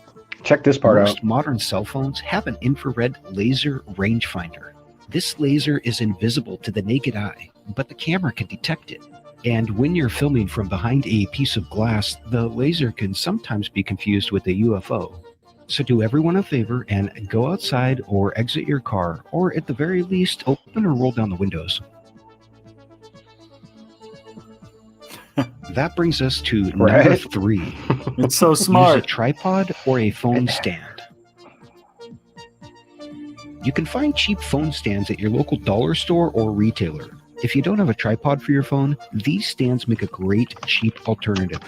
Check this part out. Most modern cell phones have an infrared laser rangefinder. This laser is invisible to the naked eye, but the camera can detect it. And when you're filming from behind a piece of glass, the laser can sometimes be confused with a UFO. So do everyone a favor and go outside or exit your car, or at the very least, open or roll down the windows. That brings us to number 3. It's so smart. Use a tripod or a phone stand. You can find cheap phone stands at your local dollar store or retailer. If you don't have a tripod for your phone, these stands make a great cheap alternative.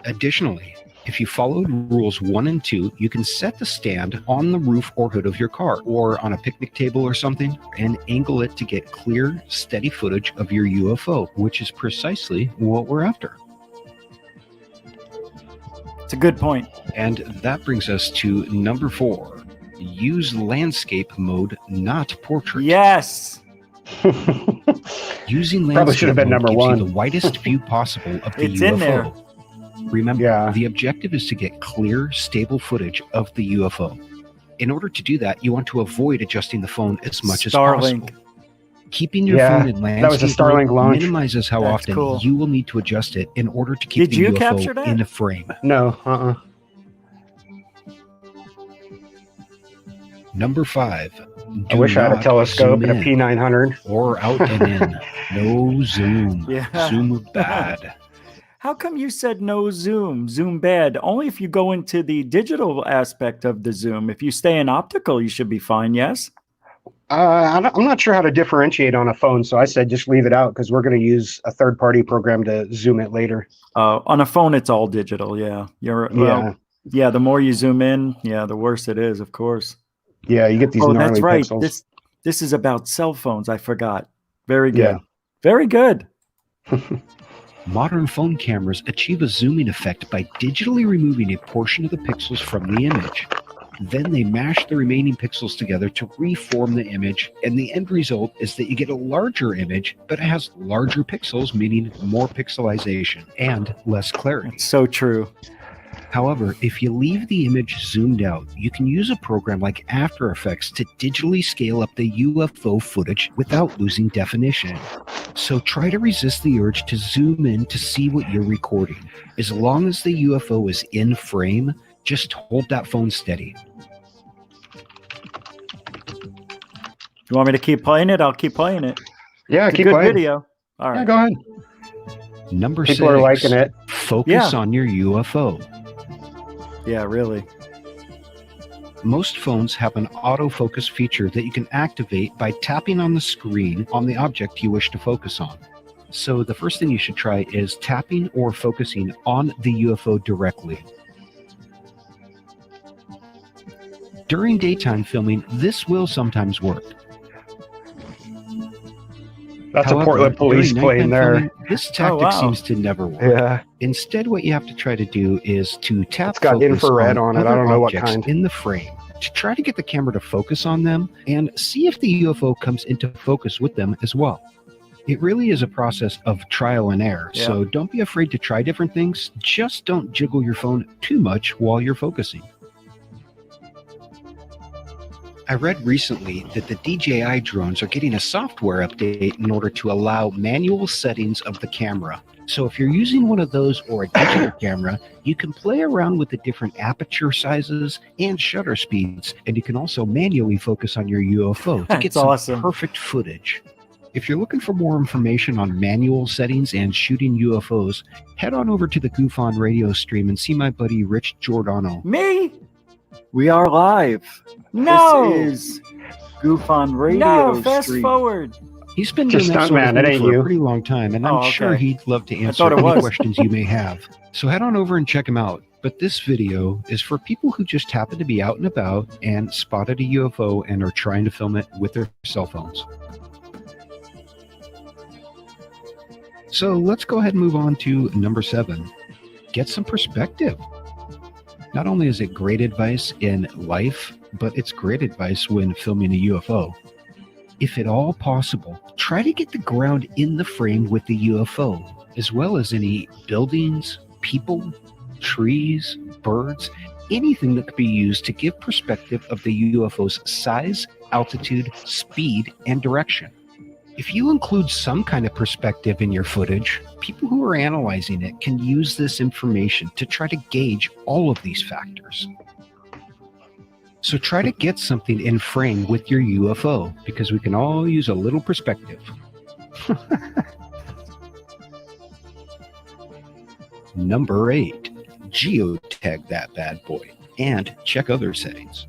Additionally, if you followed rules 1 and 2, you can set the stand on the roof or hood of your car, or on a picnic table or something, and angle it to get clear, steady footage of your UFO, which is precisely what we're after. It's a good point. And that brings us to number 4. Use landscape mode, not portrait. Yes! Using landscape Probably should have been mode number gives 1. you the widest view possible of the It's UFO. in there. Remember, the objective is to get clear, stable footage of the UFO. In order to do that, you want to avoid adjusting the phone as much as possible. Keeping your phone in that was a landscape Starlink mode launch. minimizes how That's often cool. you will need to adjust it in order to keep Did the you UFO capture that? in a frame. No, Number 5. I wish I had a not telescope zoom and a in P900. or out and in. No zoom. Yeah. Zoom bad. How come you said no zoom? Zoom bad. Only if you go into the digital aspect of the zoom. If you stay in optical, you should be fine, yes? I'm not sure how to differentiate on a phone, so I said just leave it out because we're going to use a third-party program to zoom it later. On a phone, it's all digital, yeah. Yeah, the more you zoom in, the worse it is, of course. Yeah, you get these gnarly that's right. pixels. This is about cell phones. I forgot. Very good. Yeah. Very good. Modern phone cameras achieve a zooming effect by digitally removing a portion of the pixels from the image. Then they mash the remaining pixels together to reform the image, and the end result is that you get a larger image, but it has larger pixels, meaning more pixelization and less clarity. It's so true. However, if you leave the image zoomed out, you can use a program like After Effects to digitally scale up the UFO footage without losing definition. So try to resist the urge to zoom in to see what you're recording. As long as the UFO is in frame, just hold that phone steady. You want me to keep playing it? I'll keep playing it. Yeah, It's keep a good playing. video. All right. Yeah, go ahead. Number People 6. are liking it. Focus on your UFO. Yeah, really. Most phones have an autofocus feature that you can activate by tapping on the screen on the object you wish to focus on. So the first thing you should try is tapping or focusing on the UFO directly. During daytime filming, this will sometimes work. That's However, a Portland police during plane nighttime there. filming, this tactic seems to never work. Yeah. Instead, what you have to try to do is to tap It's got focus infrared on it. I other don't know what objects kind. in the frame to try to get the camera to focus on them and see if the UFO comes into focus with them as well. It really is a process of trial and error, so don't be afraid to try different things. Just don't jiggle your phone too much while you're focusing. I read recently that the DJI drones are getting a software update in order to allow manual settings of the camera. So if you're using one of those or a digital camera, you can play around with the different aperture sizes and shutter speeds, and you can also manually focus on your UFO to get That's some awesome. perfect footage. If you're looking for more information on manual settings and shooting UFOs, head on over to the Goof On radio stream and see my buddy Rich Giordano. Me? We are live. No. This is Goof On Radio. No, fast stream. forward. He's been Just doing that stunt sort of man, it thing ain't for you. a pretty long time, and I'm sure he'd love to answer thought it any was. questions you may have. So head on over and check him out. But this video is for people who just happen to be out and about and spotted a UFO and are trying to film it with their cell phones. So let's go ahead and move on to number 7. Get some perspective. Not only is it great advice in life, but it's great advice when filming a UFO. If at all possible, try to get the ground in the frame with the UFO, as well as any buildings, people, trees, birds, anything that could be used to give perspective of the UFO's size, altitude, speed, and direction. If you include some kind of perspective in your footage, people who are analyzing it can use this information to try to gauge all of these factors. So try to get something in frame with your UFO, because we can all use a little perspective. Number 8, geotag that bad boy and check other settings.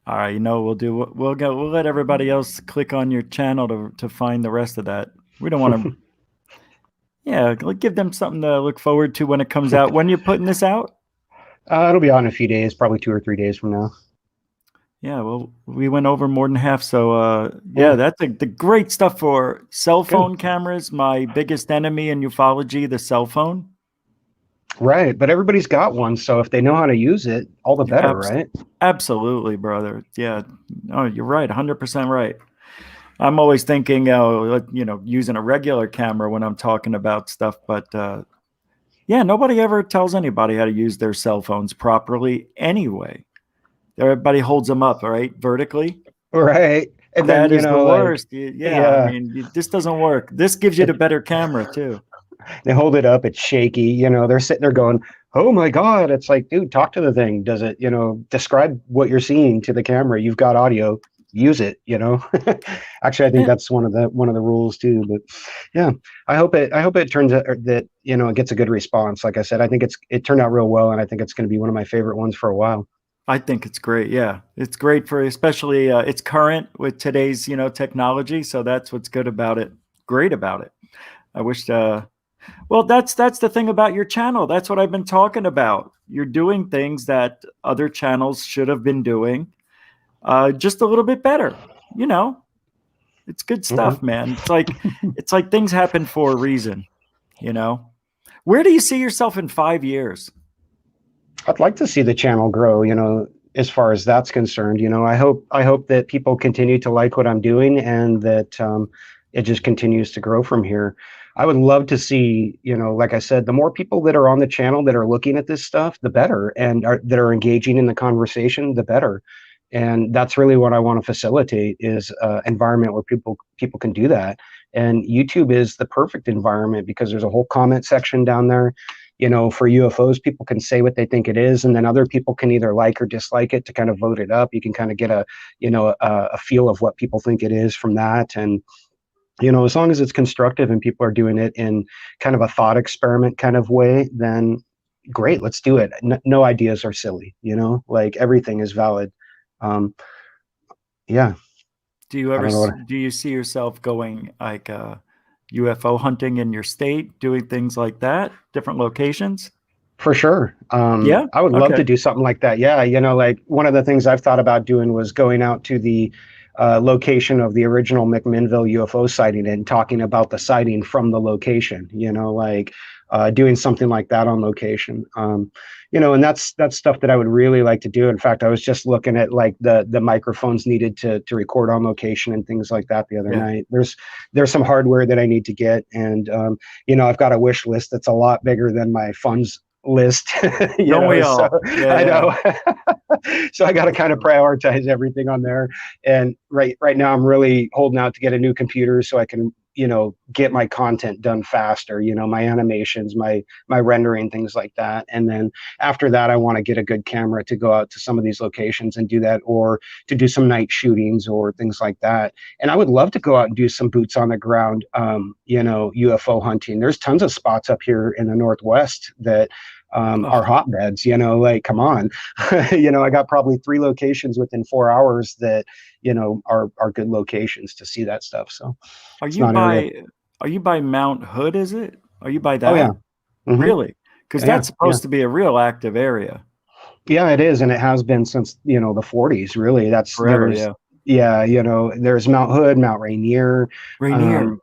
All right, we'll let everybody else click on your channel to find the rest of that. We don't want to. Yeah, give them something to look forward to when it comes out. When you're putting this out? It'll be on in a few days, probably 2 or 3 days from now. Yeah, well, we went over more than half. So, yeah, that's the great stuff for cell phone cameras. My biggest enemy in ufology, the cell phone. Right, but everybody's got one, so if they know how to use it, all the better, right? Absolutely, brother. Yeah, oh, you're right, 100% right. I'm always thinking, using a regular camera when I'm talking about stuff, but yeah, nobody ever tells anybody how to use their cell phones properly anyway. Everybody holds them up, right, vertically. Right, and that then, is the worst. I mean, this doesn't work. This gives you the better camera too. They hold it up, it's shaky, they're sitting there going, oh my God. It's like, dude, talk to the thing. Does it, describe what you're seeing to the camera? You've got audio, use it, Actually, I think that's one of the rules too. But yeah, I hope it turns out that, it gets a good response. Like I said, I think it turned out real well, and I think it's going to be one of my favorite ones for a while. I think it's great. Yeah, it's great for, especially it's current with today's, technology. So that's what's good about it. Great about it. I wish, well, that's the thing about your channel. That's what I've been talking about. You're doing things that other channels should have been doing, just a little bit better. It's good stuff, man. It's like things happen for a reason. Where do you see yourself in 5 years? I'd like to see the channel grow, as far as that's concerned. I hope that people continue to like what I'm doing, and that it just continues to grow from here. I would love to see, like I said, the more people that are on the channel that are looking at this stuff, the better, and that are engaging in the conversation, the better. And that's really what I want to facilitate, is an environment where people can do that. And YouTube is the perfect environment, because there's a whole comment section down there. For UFOs, people can say what they think it is, and then other people can either like or dislike it to kind of vote it up. You can kind of get a feel of what people think it is from that. And as long as it's constructive and people are doing it in kind of a thought experiment kind of way, then great, let's do it. No ideas are silly, like everything is valid. Yeah. Do you see yourself going like UFO hunting in your state, doing things like that, different locations? For sure. Yeah, I would love to do something like that. Yeah. Like one of the things I've thought about doing was going out to the location of the original McMinnville UFO sighting and talking about the sighting from the location, like doing something like that on location. And that's stuff that I would really like to do. In fact, I was just looking at like the microphones needed to record on location and things like that the other night. There's some hardware that I need to get, and I've got a wish list that's a lot bigger than my funds list. Don't we all? So, I know. So I got to kind of prioritize everything on there. And right now I'm really holding out to get a new computer so I can get my content done faster, my animations, my rendering, things like that. And then after that, I want to get a good camera to go out to some of these locations and do that, or to do some night shootings or things like that. And I would love to go out and do some boots on the ground, UFO hunting. There's tons of spots up here in the Northwest that are hotbeds, like, come on. I got probably 3 locations within 4 hours that, are good locations to see that stuff. So are you by Mount Hood? Is it? Are you by that? Oh, yeah. Mm-hmm. Really? Because that's supposed to be a real active area. Yeah, it is. And it has been since, the 40s, really. That's forever. There's Mount Hood, Mount Rainier. Rainier.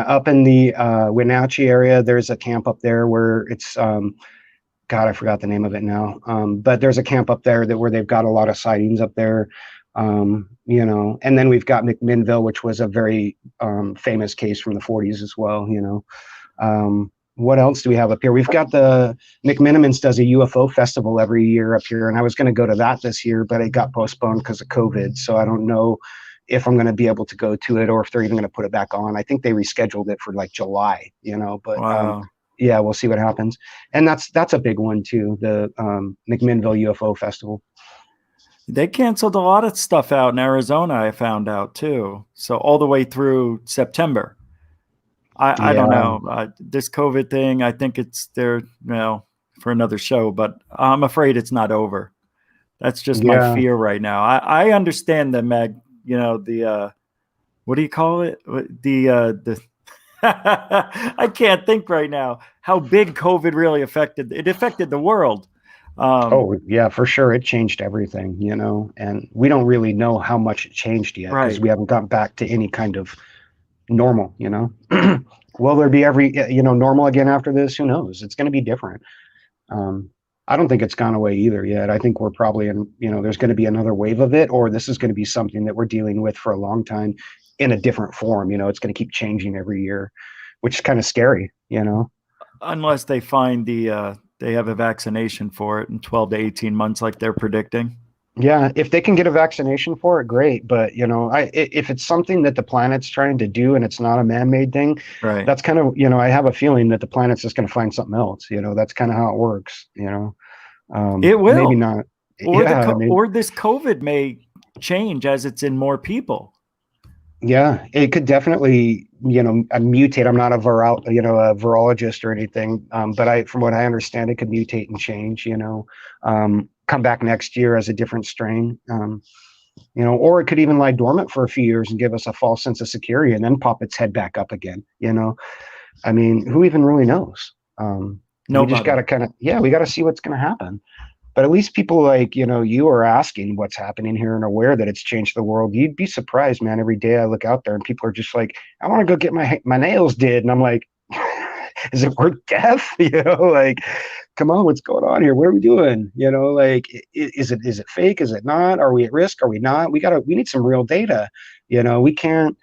Up in the Wenatchee area, there's a camp up there where it's God, I forgot the name of it now. But there's a camp up there where they've got a lot of sightings up there. And then we've got McMinnville, which was a very famous case from the 40s as well. What else do we have up here? We've got the McMinimans does a UFO festival every year up here, and I was going to go to that this year, but it got postponed because of COVID. So I don't know if I'm going to be able to go to it, or if they're even going to put it back on. I think they rescheduled it for like July. But wow. Yeah, we'll see what happens. And that's a big one too, the McMinnville UFO Festival. They canceled a lot of stuff out in Arizona, I found out too. So all the way through September. I don't know. This COVID thing, I think it's there, for another show, but I'm afraid it's not over. That's just my fear right now. I understand the what do you call it? The I can't think right now how big COVID really affected the world. For sure. It changed everything, and we don't really know how much it changed yet, because we haven't gotten back to any kind of normal, Will there be normal again after this? Who knows? It's going to be different. I don't think it's gone away either yet. I think we're probably in, there's going to be another wave of it, or this is going to be something that we're dealing with for a long time in a different form. It's going to keep changing every year, which is kind of scary, Unless they find they have a vaccination for it in 12 to 18 months, like they're predicting. Yeah, if they can get a vaccination for it, great. But if it's something that the planet's trying to do and it's not a man-made thing, right? That's kind of I have a feeling that the planet's just going to find something else. That's kind of how it works. It will. Maybe not. Or this COVID may change as it's in more people. Yeah, it could definitely mutate. I'm not a virologist or anything, but from what I understand, it could mutate and change. Come back next year as a different strain, or it could even lie dormant for a few years and give us a false sense of security and then pop its head back up again. I mean, who even really knows? We just got to we got to see what's going to happen. But at least people like, you are asking what's happening here and aware that it's changed the world. You'd be surprised, man. Every day I look out there and people are just like, I want to go get my nails did. And I'm like, is it worth death? Come on, what's going on here? What are we doing? Is it fake? Is it not? Are we at risk? Are we not? We need some real data. We can't,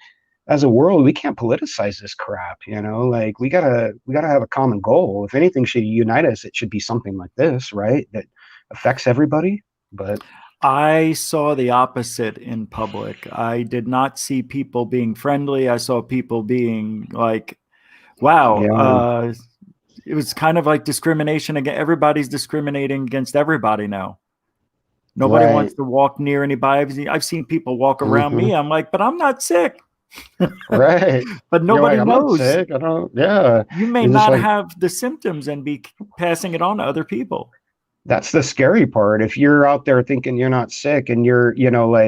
as a world, we can't politicize this crap. We gotta have a common goal. If anything should unite us, it should be something like this, right? That affects everybody. But I saw the opposite in public. I did not see people being friendly. I saw people being like, wow, it was kind of like discrimination again. Everybody's discriminating against everybody now. Nobody wants to walk near anybody. I've seen people walk around me. I'm like, but I'm not sick. Right. But nobody knows. I'm not sick. I don't. Yeah. You may not have the symptoms and be passing it on to other people. That's the scary part. If you're out there thinking you're not sick and you're,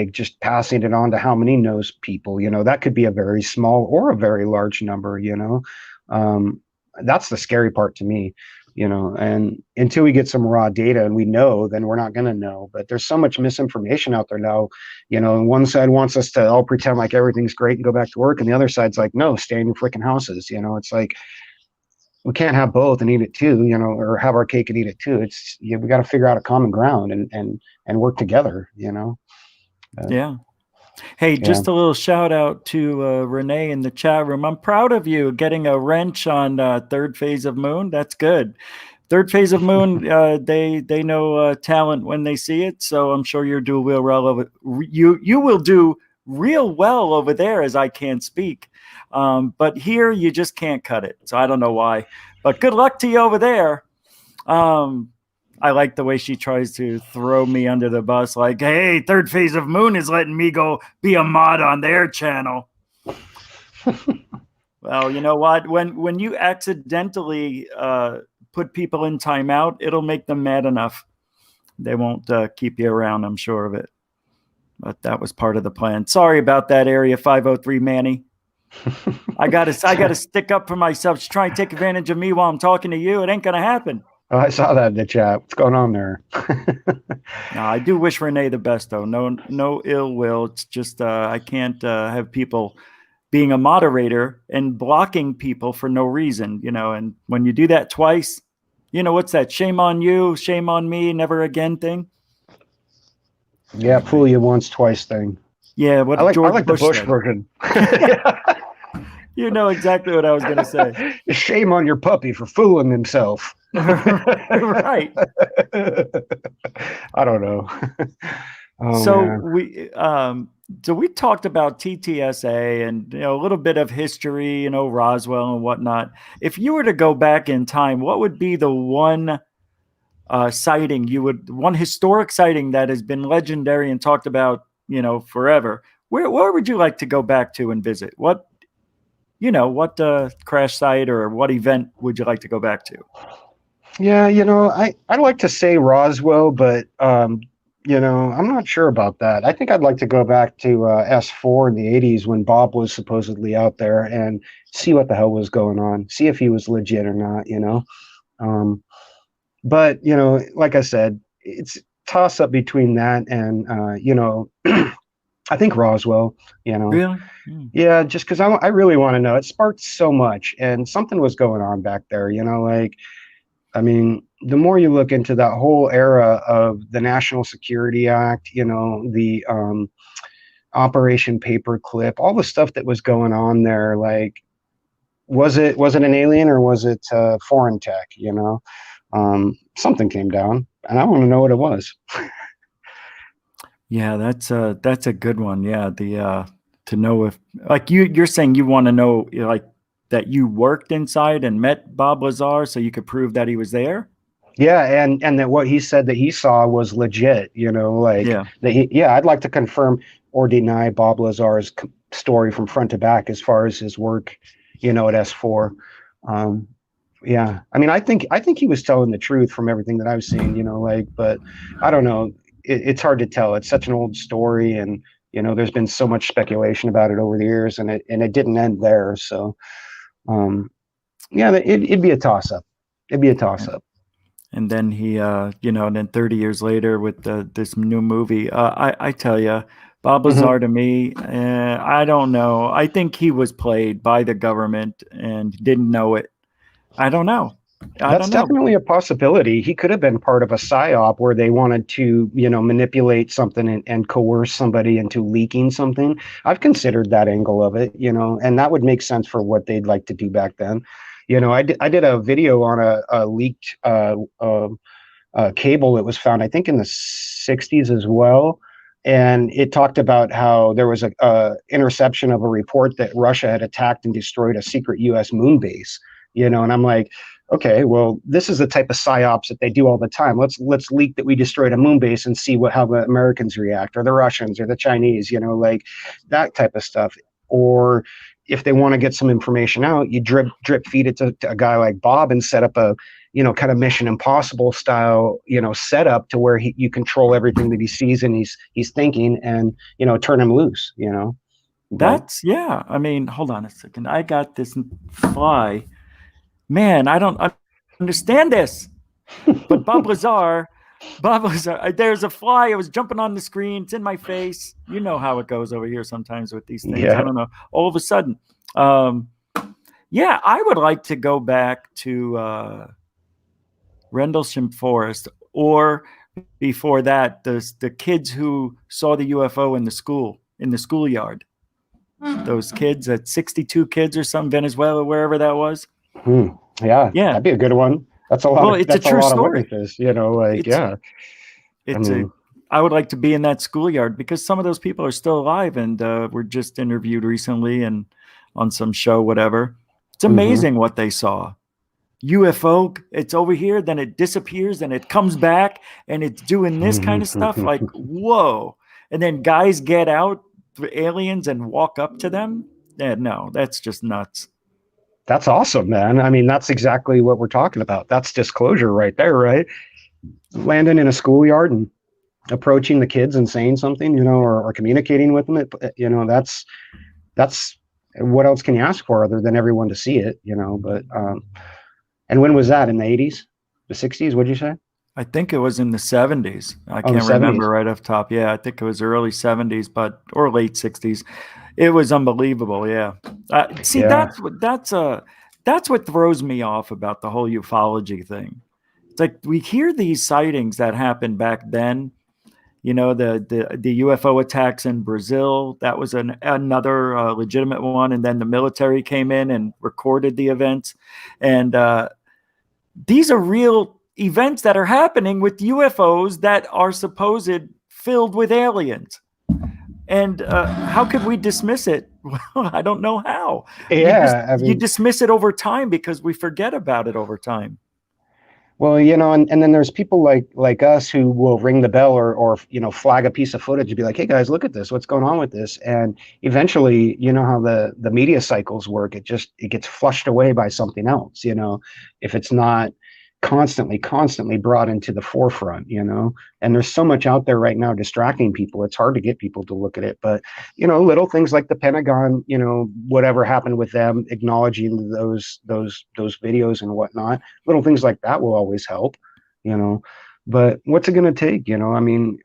just passing it on to how many knows people, that could be a very small or a very large number, that's the scary part to me, and until we get some raw data and we know, then we're not going to know. But there's so much misinformation out there now, and one side wants us to all pretend like everything's great and go back to work. And the other side's like, no, stay in your freaking houses. It's like, we can't have both and eat it too, or have our cake and eat it too. It's, we got to figure out a common ground and work together, Yeah. Hey, just a little shout out to Renee in the chat room. I'm proud of you getting a wrench on third phase of moon. That's good. Third phase of moon, they know talent when they see it. So I'm sure you'll do you will do real well over there as I can't speak. But here you just can't cut it. So I don't know why. But good luck to you over there. I like the way she tries to throw me under the bus, like, hey, Third Phase of Moon is letting me go be a mod on their channel. Well, you know what? When you accidentally put people in timeout, it'll make them mad enough. They won't keep you around, I'm sure of it. But that was part of the plan. Sorry about that, Area 503 Manny. I gotta stick up for myself. Just try and take advantage of me while I'm talking to you. It ain't gonna happen. Oh, I saw that in the chat. What's going on there? No, I do wish Renee the best, though. No ill will. It's just I can't have people being a moderator and blocking people for no reason, you know. And when you do that twice, you know, what's that? Shame on you, shame on me, never again thing. Yeah, fool you once, twice thing. Yeah, what I like George the Bush said. version. You know exactly what I was going to say. Shame on your puppy for fooling himself. Right. I don't know. Oh, so man. we talked about TTSA and, you know, a little bit of history, you know, Roswell and whatnot. If you were to go back in time, what would be the one sighting one historic sighting that has been legendary and talked about, you know, forever? Where would you like to go back to and visit? What crash site or what event would you like to go back to? Yeah, you know, I'd like to say Roswell, but you know, I'm not sure about that. I think I'd like to go back to S4 in the 80s when Bob was supposedly out there and see what the hell was going on, see if he was legit or not, you know. But, you know, like I said, it's toss up between that and, you know, I think Roswell, you know. Really? Yeah, just because I really want to know. It sparked so much and something was going on back there, you know, like, I mean, the more you look into that whole era of the National Security Act, you know, the Operation Paperclip, all the stuff that was going on there, like, was it an alien or was it foreign tech? You know, something came down, and I want to know what it was. Yeah, that's a good one. Yeah, the to know if, like, you're saying you want to know, you know, like, that you worked inside and met Bob Lazar so you could prove that he was there? Yeah, and that what he said that he saw was legit, you know, like, I'd like to confirm or deny Bob Lazar's story from front to back as far as his work, you know, at S4. Yeah, I mean, I think he was telling the truth from everything that I've seen, you know, like, but I don't know. It's hard to tell. It's such an old story, and, you know, there's been so much speculation about it over the years, and it didn't end there. So, yeah, it'd be a toss up. It'd be a toss up. And then he, you know, and then 30 years later with this new movie, I tell you, Bob Lazar to me, I don't know. I think he was played by the government and didn't know it. I don't know. That's definitely a possibility. He could have been part of a psyop where they wanted to, you know, manipulate something and coerce somebody into leaking something. I've considered that angle of it, you know, and that would make sense for what they'd like to do back then. You know, I did a video on a leaked cable that was found, I think, in the 60s as well. And it talked about how there was a interception of a report that Russia had attacked and destroyed a secret U.S. moon base, you know, and I'm like, okay, well, this is the type of psyops that they do all the time. Let's leak that we destroyed a moon base and see how the Americans react, or the Russians, or the Chinese, you know, like that type of stuff. Or if they want to get some information out, you drip feed it to a guy like Bob and set up a, you know, kind of Mission Impossible style, you know, setup to where you control everything that he sees and he's thinking, and, you know, turn him loose, you know. That's, yeah. I mean, hold on a second. I got this fly. Man, I don't understand this. But Bob Lazar, there's a fly. It was jumping on the screen. It's in my face. You know how it goes over here sometimes with these things. Yeah. I don't know. All of a sudden. Yeah, I would like to go back to Rendlesham Forest, or before that, the kids who saw the UFO in the schoolyard. Those kids, at 62 kids or something, Venezuela, wherever that was. Yeah, that'd be a good one. That's a lot. Well, it's a true story. Witnesses, you know, like, It's I would like to be in that schoolyard because some of those people are still alive and were just interviewed recently and on some show, whatever. It's amazing what they saw. UFO, it's over here, then it disappears, and it comes back, and it's doing this kind of stuff. Like, whoa! And then guys get out, aliens, and walk up to them. Yeah, no, that's just nuts. That's awesome, man. I mean, that's exactly what we're talking about. That's disclosure right there, right? Landing in a schoolyard and approaching the kids and saying something, or communicating with them. That's what else can you ask for other than everyone to see it, But and when was that? In the 80s, the 60s? What'd you say? I think it was in the 70s. I can't remember right off top. Yeah, I think it was early 70s, or late 60s. It was unbelievable. Yeah. That's what throws me off about the whole ufology thing. It's like we hear these sightings that happened back then. The UFO attacks in Brazil, that was another legitimate one. And then the military came in and recorded the events. And these are real events that are happening with UFOs that are supposed filled with aliens. And how could we dismiss it? Well, I don't know how. Yeah, you dismiss it over time because we forget about it over time. Well, and then there's people like us who will ring the bell or flag a piece of footage and be like, hey guys, look at this, what's going on with this? And eventually, how the media cycles work, it gets flushed away by something else, if it's not constantly brought into the forefront, and there's so much out there right now distracting people. It's hard to get people to look at it, but little things like the Pentagon, whatever happened with them, acknowledging those videos and whatnot, little things like that will always help, but what's it going to take? I mean,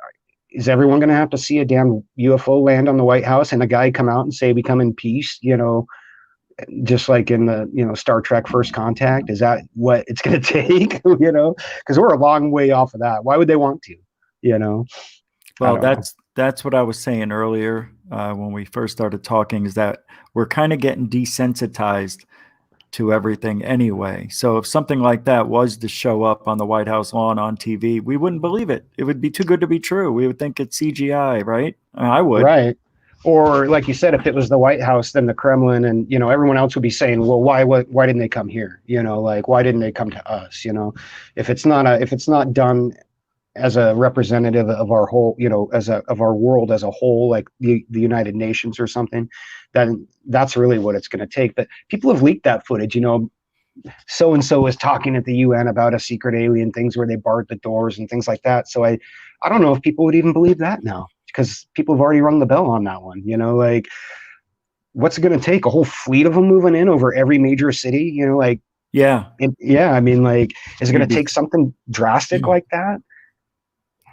is everyone going to have to see a damn UFO land on the White House and a guy come out and say we come in peace, just like in the Star Trek First Contact? Is that what it's going to take? Because we're a long way off of that. Why would they want to? Well, that's what I was saying earlier when we first started talking, is that we're kind of getting desensitized to everything anyway. So if something like that was to show up on the White House lawn on TV, we wouldn't believe it. It would be too good to be true. We would think it's CGI, right? I would. Right. Or like you said, if it was the White House, then the Kremlin and, everyone else would be saying, well, why didn't they come here? Why didn't they come to us? If it's not done as a representative of our whole, of our world as a whole, like the United Nations or something, then that's really what it's going to take. But people have leaked that footage, so-and-so was talking at the UN about a secret alien things where they barred the doors and things like that. So I don't know if people would even believe that now, because people have already rung the bell on that one, what's it going to take? A whole fleet of them moving in over every major city, yeah. I mean, is it going to take something drastic like that?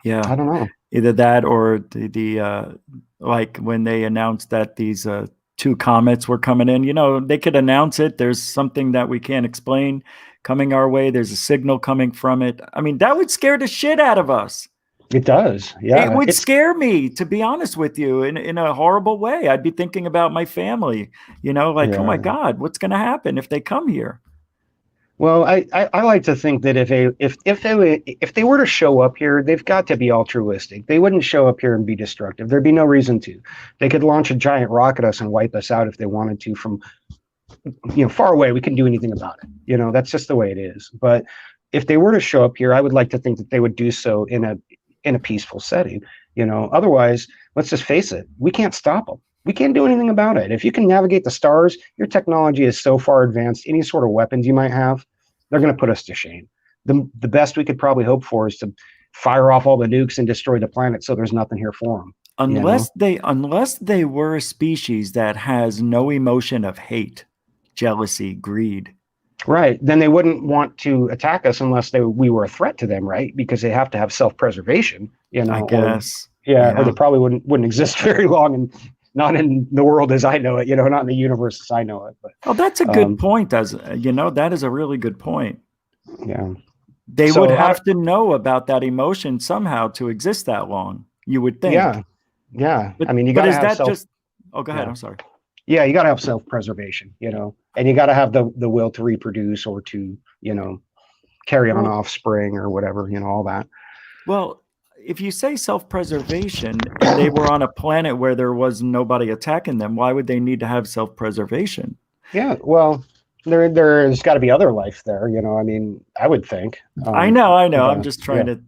Yeah. I don't know. Either that or the like when they announced that these 2 comets were coming in, they could announce it. There's something that we can't explain coming our way. There's a signal coming from it. I mean, that would scare the shit out of us. It does. Yeah. It would scare me, to be honest with you, in a horrible way. I'd be thinking about my family, oh my God, what's going to happen if they come here? Well, I like to think that if they were to show up here, they've got to be altruistic. They wouldn't show up here and be destructive. There'd be no reason to. They could launch a giant rocket at us and wipe us out if they wanted to from, far away. We couldn't do anything about it. That's just the way it is. But if they were to show up here, I would like to think that they would do so in a peaceful setting. Otherwise, let's just face it, we can't stop them. We can't do anything about it. If you can navigate the stars, your technology is so far advanced, any sort of weapons you might have, they're going to put us to shame. The best we could probably hope for is to fire off all the nukes and destroy the planet so there's nothing here for them. Unless they were a species that has no emotion of hate, jealousy, greed. Right. Then they wouldn't want to attack us unless we were a threat to them, right? Because they have to have self-preservation, I guess. Or they probably wouldn't exist very long, and not in the world as I know it, not in the universe as I know it. But that's a good point. That is a really good point. Yeah. They would have to know about that emotion somehow to exist that long, you would think. Yeah. Yeah. But, I mean, you got to have go ahead. I'm sorry. Yeah, you got to have self-preservation, and you got to have the will to reproduce or to, carry on offspring or whatever, all that. Well, if you say self-preservation and they were on a planet where there was nobody attacking them, why would they need to have self-preservation? Yeah, well, there's got to be other life there, you know. I mean, I would think. I know. I'm Yeah, just trying yeah. to.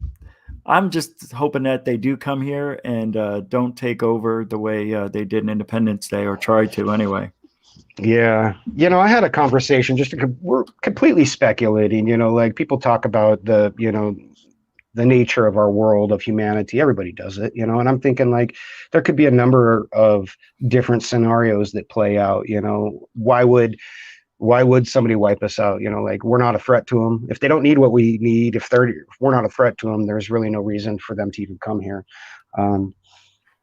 I'm just hoping that they do come here and don't take over the way they did in Independence Day, or try to anyway. Yeah. You know, I had a conversation, we're completely speculating, you know, like people talk about the, you know, the nature of our world, of humanity. Everybody does it, you know, and I'm thinking like there could be a number of different scenarios that play out, you know. Why would somebody wipe us out? You know, like we're not a threat to them. If they don't need what we need, if we're not a threat to them, there's really no reason for them to even come here.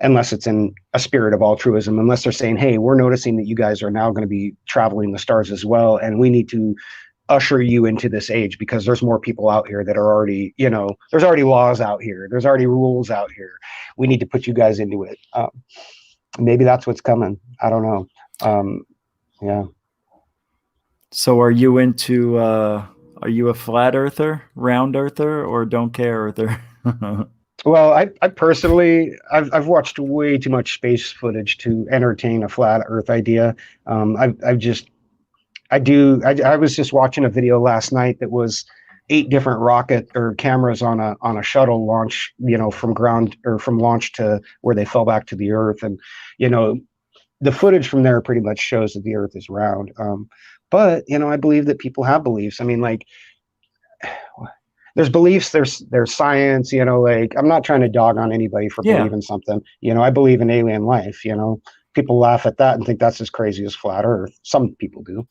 Unless it's in a spirit of altruism, unless they're saying, hey, we're noticing that you guys are now going to be traveling the stars as well, and we need to usher you into this age because there's more people out here that are already, you know, there's already laws out here. There's already rules out here. We need to put you guys into it. Maybe that's what's coming. I don't know. Yeah. So are you into, are you a flat earther, round earther, or don't care earther? Well, I personally, I've watched way too much space footage to entertain a flat Earth idea. I was just watching a video last night that was 8 different rocket or cameras on a shuttle launch, you know, from ground or from launch to where they fell back to the Earth, and you know, the footage from there pretty much shows that the Earth is round. But you know, I believe that people have beliefs. I mean, like, there's beliefs, there's science, you know, like I'm not trying to dog on anybody for believing something. You know, I believe in alien life, you know. People laugh at that and think that's as crazy as flat Earth. Some people do.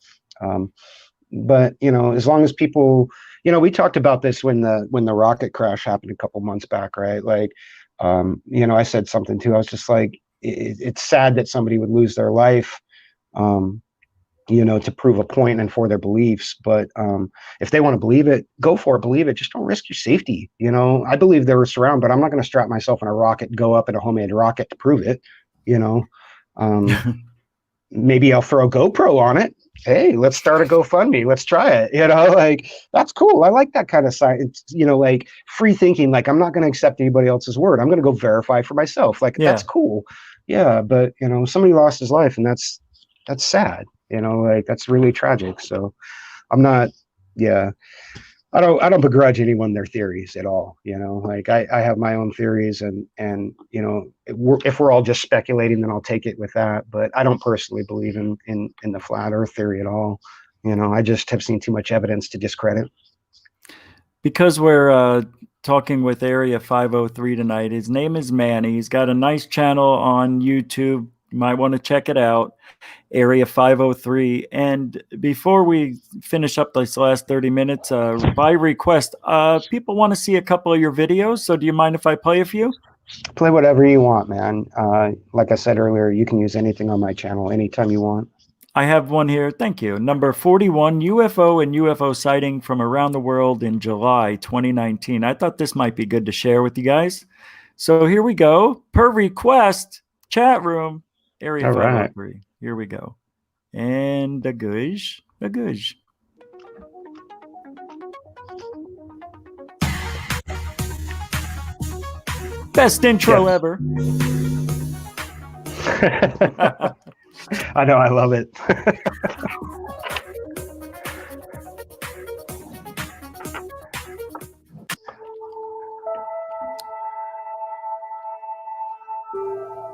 But you know, as long as people, you know, we talked about this when the rocket crash happened a couple months back, right? Like, you know, I said something too. I was just like, it's sad that somebody would lose their life, you know, to prove a point and for their beliefs. But if they want to believe it, go for it, believe it. Just don't risk your safety. You know, I believe there was around, but I'm not going to strap myself in a rocket and go up in a homemade rocket to prove it. You know, maybe I'll throw a GoPro on it. Hey, let's start a GoFundMe. Let's try it. You know, like that's cool. I like that kind of science, you know, like free thinking. Like I'm not going to accept anybody else's word. I'm going to go verify for myself. Like that's cool. Yeah. But you know, somebody lost his life and that's sad. You know, like that's really tragic. So I'm not, I don't begrudge anyone their theories at all. You know, like I have my own theories and, you know, if we're all just speculating, then I'll take it with that. But I don't personally believe in the flat earth theory at all. You know, I just have seen too much evidence to discredit. Because we're talking with Area 503 tonight, his name is Manny. He's got a nice channel on YouTube. You might want to check it out. Area 503. And before we finish up this last 30 minutes, by request, people want to see a couple of your videos. So do you mind if I play a few? Play whatever you want, man. Like I said earlier, you can use anything on my channel anytime you want. I have one here. Thank you. Number 41, UFO and UFO sighting from around the world in July 2019. I thought this might be good to share with you guys. So here we go. Per request, chat room, Area 503. Right. Here we go. And a goosh. Best intro ever. I know, I love it.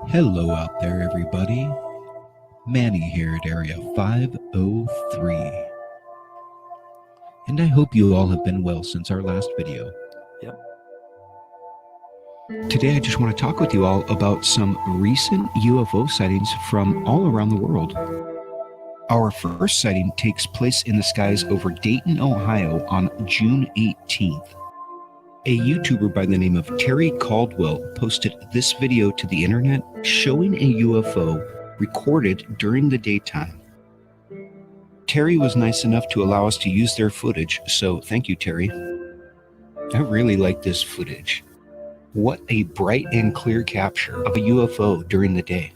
Hello out there, everybody. Manny here at Area 503. And I hope you all have been well since our last video. Yep. Today I just want to talk with you all about some recent UFO sightings from all around the world. Our first sighting takes place in the skies over Dayton, Ohio on June 18th. A YouTuber by the name of Terry Caldwell posted this video to the internet showing a UFO recorded during the daytime. Terry was nice enough to allow us to use their footage, so thank you, Terry. I really like this footage. What a bright and clear capture of a UFO during the day.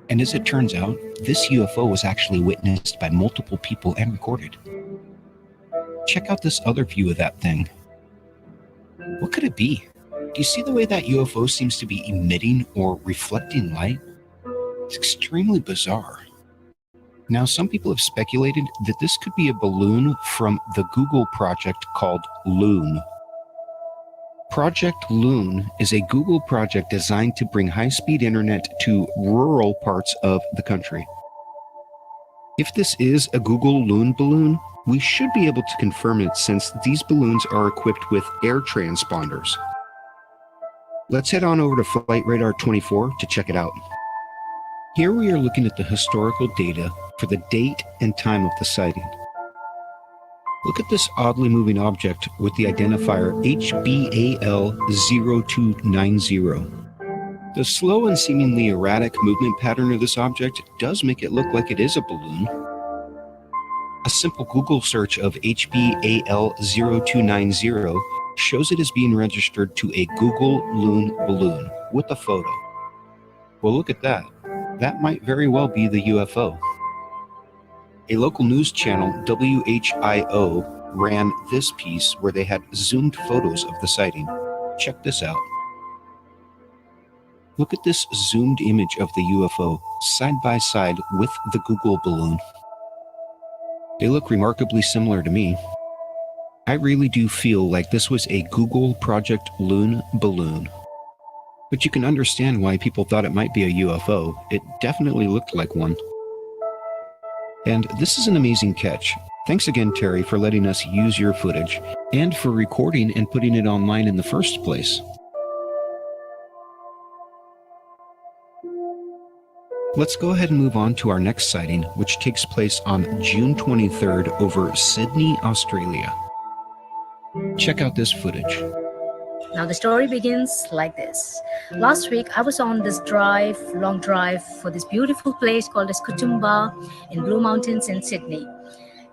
And as it turns out, this UFO was actually witnessed by multiple people and recorded. Check out this other view of that thing. What could it be? Do you see the way that UFO seems to be emitting or reflecting light? It's extremely bizarre. Now, some people have speculated that this could be a balloon from the Google project called Loon. Project Loon is a Google project designed to bring high-speed internet to rural parts of the country. If this is a Google Loon balloon, we should be able to confirm it since these balloons are equipped with air transponders. Let's head on over to Flight Radar 24 to check it out. Here we are looking at the historical data for the date and time of the sighting. Look at this oddly moving object with the identifier HBAL0290. The slow and seemingly erratic movement pattern of this object does make it look like it is a balloon. A simple Google search of HBAL0290 shows it as being registered to a Google Loon balloon with a photo. Well, look at that. That might very well be the UFO. A local news channel, WHIO, ran this piece where they had zoomed photos of the sighting. Check this out. Look at this zoomed image of the UFO, side by side with the Google balloon. They look remarkably similar to me. I really do feel like this was a Google Project Loon balloon. But you can understand why people thought it might be a UFO. It definitely looked like one. And this is an amazing catch. Thanks again, Terry, for letting us use your footage and for recording and putting it online in the first place. Let's go ahead and move on to our next sighting, which takes place on June 23rd over Sydney, Australia. Check out this footage. Now the story begins like this. Last week I was on this long drive for this beautiful place called as Katoomba in Blue Mountains in Sydney.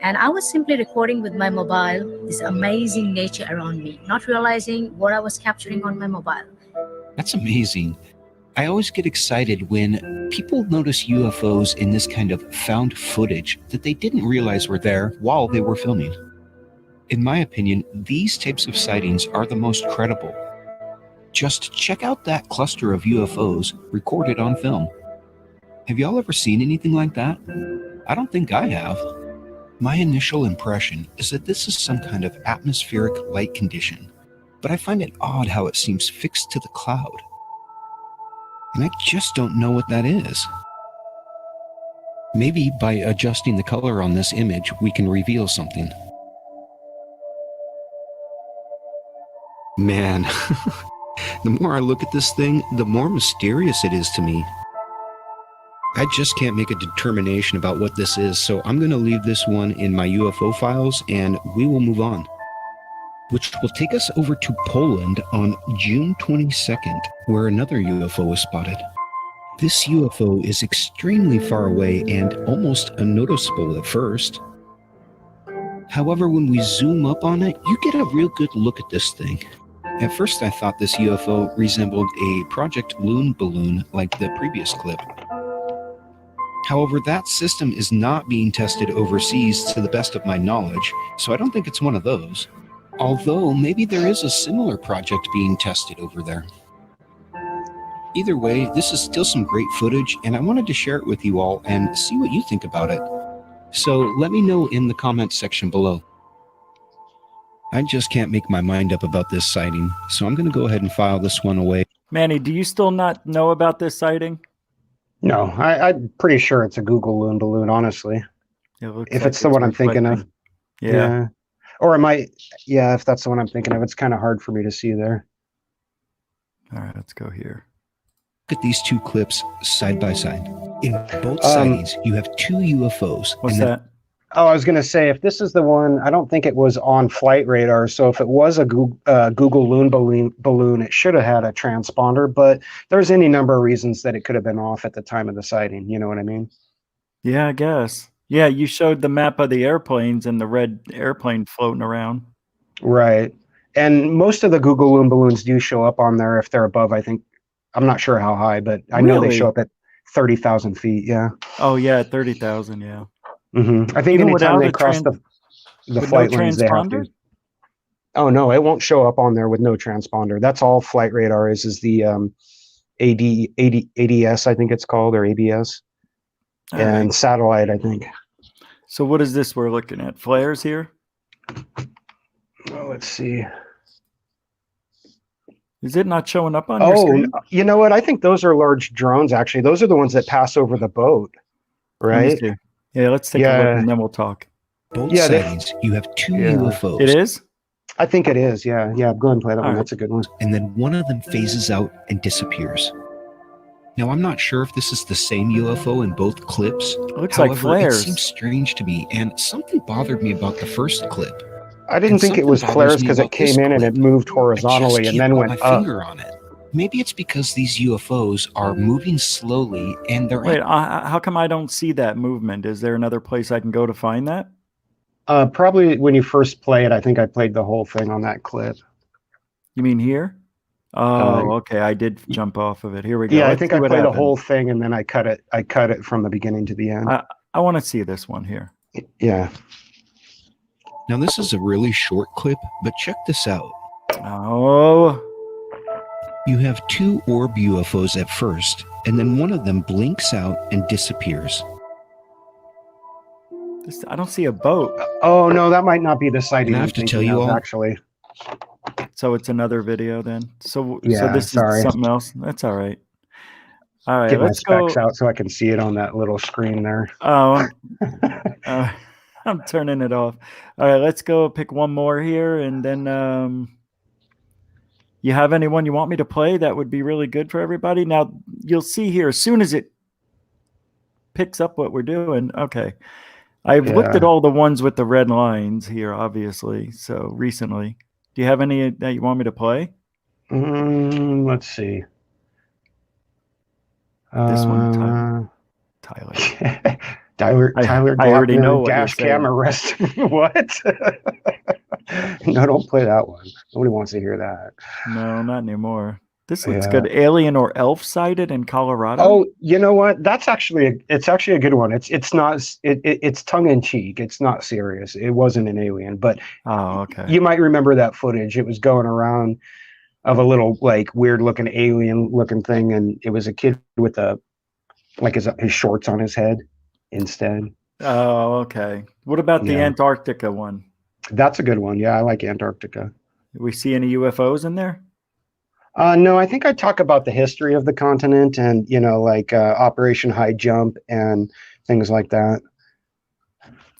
And I was simply recording with my mobile this amazing nature around me, not realizing what I was capturing on my mobile. That's amazing. I always get excited when people notice UFOs in this kind of found footage that they didn't realize were there while they were filming. In my opinion, these types of sightings are the most credible. Just check out that cluster of UFOs recorded on film. Have y'all ever seen anything like that? I don't think I have. My initial impression is that this is some kind of atmospheric light condition, but I find it odd how it seems fixed to the cloud. And I just don't know what that is. Maybe by adjusting the color on this image, we can reveal something. Man, the more I look at this thing, the more mysterious it is to me. I just can't make a determination about what this is, so I'm going to leave this one in my UFO files and we will move on. Which will take us over to Poland on June 22nd, where another UFO was spotted. This UFO is extremely far away and almost unnoticeable at first. However, when we zoom up on it, you get a real good look at this thing. At first, I thought this UFO resembled a Project Loon balloon like the previous clip. However, that system is not being tested overseas to the best of my knowledge, so I don't think it's one of those. Although, maybe there is a similar project being tested over there. Either way, this is still some great footage, and I wanted to share it with you all and see what you think about it. So let me know in the comments section below. I just can't make my mind up about this sighting, so I'm going to go ahead and file this one away. Manny, do you still not know about this sighting? No, I'm pretty sure it's a Google Loon balloon, honestly. If it's the one I'm thinking of. Yeah. Or it might, yeah, if that's the one I'm thinking of, it's kind of hard for me to see there. All right, let's go here. Look at these two clips side by side. In both sightings, you have two UFOs. What's that? Oh, I was going to say, if this is the one, I don't think it was on flight radar. So if it was a Google Loon balloon, it should have had a transponder. But there's any number of reasons that it could have been off at the time of the sighting. You know what I mean? Yeah, I guess. Yeah, you showed the map of the airplanes and the red airplane floating around. Right. And most of the Google Loon balloons do show up on there if they're above, I think. I'm not sure how high, but I know they show up at 30,000 feet. Yeah. Oh, yeah, 30,000. Yeah. I think anytime they cross the flight lanes, they have to. Oh no, it won't show up on there with no transponder. That's all flight radar is the ADS, I think it's called, or ABS, and satellite, I think. So what is this we're looking at? Flares here? Oh, let's see. Is it not showing up on your screen? You know what? I think those are large drones, actually. Those are the ones that pass over the boat, right? Yeah, let's take a look and then we'll talk. Both sightings, you have two UFOs. It is? I think it is, yeah. Yeah, go ahead and play that one. That's a good one. And then one of them phases out and disappears. Now, I'm not sure if this is the same UFO in both clips. It looks like flares. It seems strange to me, and something bothered me about the first clip. I didn't think it was flares because it came in and it moved horizontally and then went up. Finger on it. Maybe it's because these UFOs are moving slowly and they're... Wait, how come I don't see that movement? Is there another place I can go to find that? Probably when you first play it, I think I played the whole thing on that clip. You mean here? Oh, okay. I did jump off of it. Here we go. Yeah, I think I played the whole thing and then I cut it. I cut it from the beginning to the end. I want to see this one here. Yeah. Now, this is a really short clip, but check this out. Oh. You have two orb UFOs at first, and then one of them blinks out and disappears. I don't see a boat. Oh, no, that might not be the sighting. And I have to tell you all, actually. So it's another video then. So yeah, this is something else. That's all right. All right, get let's my go. specs out so I can see it on that little screen there. Oh, I'm turning it off. All right, let's go pick one more here, and then you have anyone you want me to play that would be really good for everybody? Now you'll see here as soon as it picks up what we're doing. Okay, I've looked at all the ones with the red lines here, obviously. So recently, do you have any that you want me to play? Let's see. This one, Tyler. Tyler, I already know what dash cam arrest. What? No, don't play that one. Nobody wants to hear that. No, not anymore. This looks good. Alien or elf sighted in Colorado. Oh, you know what? That's actually it's actually a good one. It's not it's tongue in cheek. It's not serious. It wasn't an alien, but okay. You might remember that footage. It was going around of a little like weird looking alien looking thing, and it was a kid with his shorts on his head instead. Oh, okay. What about the Antarctica one? That's a good one. Yeah, I like Antarctica. Do we see any UFOs in there? No, I think I talk about the history of the continent and, like Operation High Jump and things like that.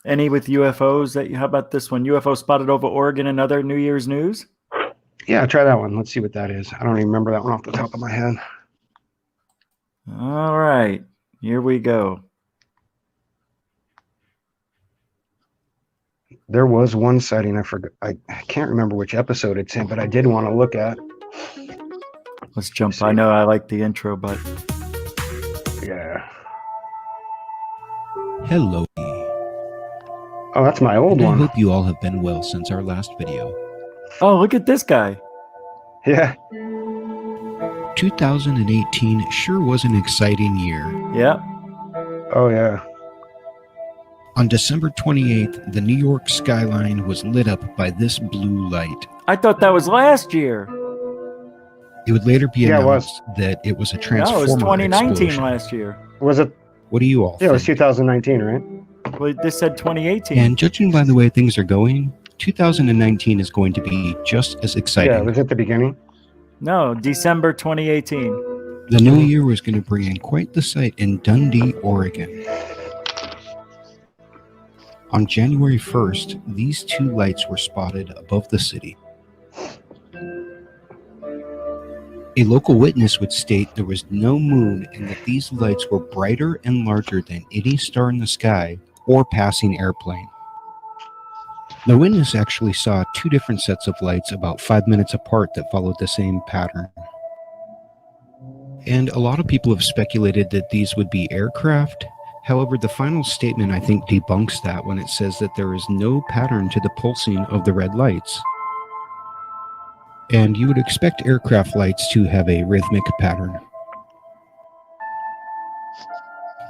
Any with UFOs how about this one? UFO spotted over Oregon and other New Year's news? Yeah, try that one. Let's see what that is. I don't even remember that one off the top of my head. All right, here we go. There was one sighting I forgot. I can't remember which episode it's in, but I did want to look at. Let's jump. I know I like the intro, but yeah. Hello. Oh, that's my old one. I hope you all have been well since our last video. Oh, look at this guy. Yeah. 2018 sure was an exciting year. Yeah. Oh, yeah. On December 28th, the New York skyline was lit up by this blue light. I thought that was last year. It would later be announced that it was a transformer. No, it was 2019 explosion. last year. Was it? What do you all think? It was 2019, right? Well, this said 2018. And judging by the way things are going, 2019 is going to be just as exciting. Yeah, was it the beginning? No, December 2018. The new year was going to bring in quite the sight in Dundee, Oregon. On January 1st, these two lights were spotted above the city. A local witness would state there was no moon and that these lights were brighter and larger than any star in the sky or passing airplane. The witness actually saw two different sets of lights about 5 minutes apart that followed the same pattern. And a lot of people have speculated that these would be aircraft. However, the final statement I think debunks that when it says that there is no pattern to the pulsing of the red lights. And you would expect aircraft lights to have a rhythmic pattern.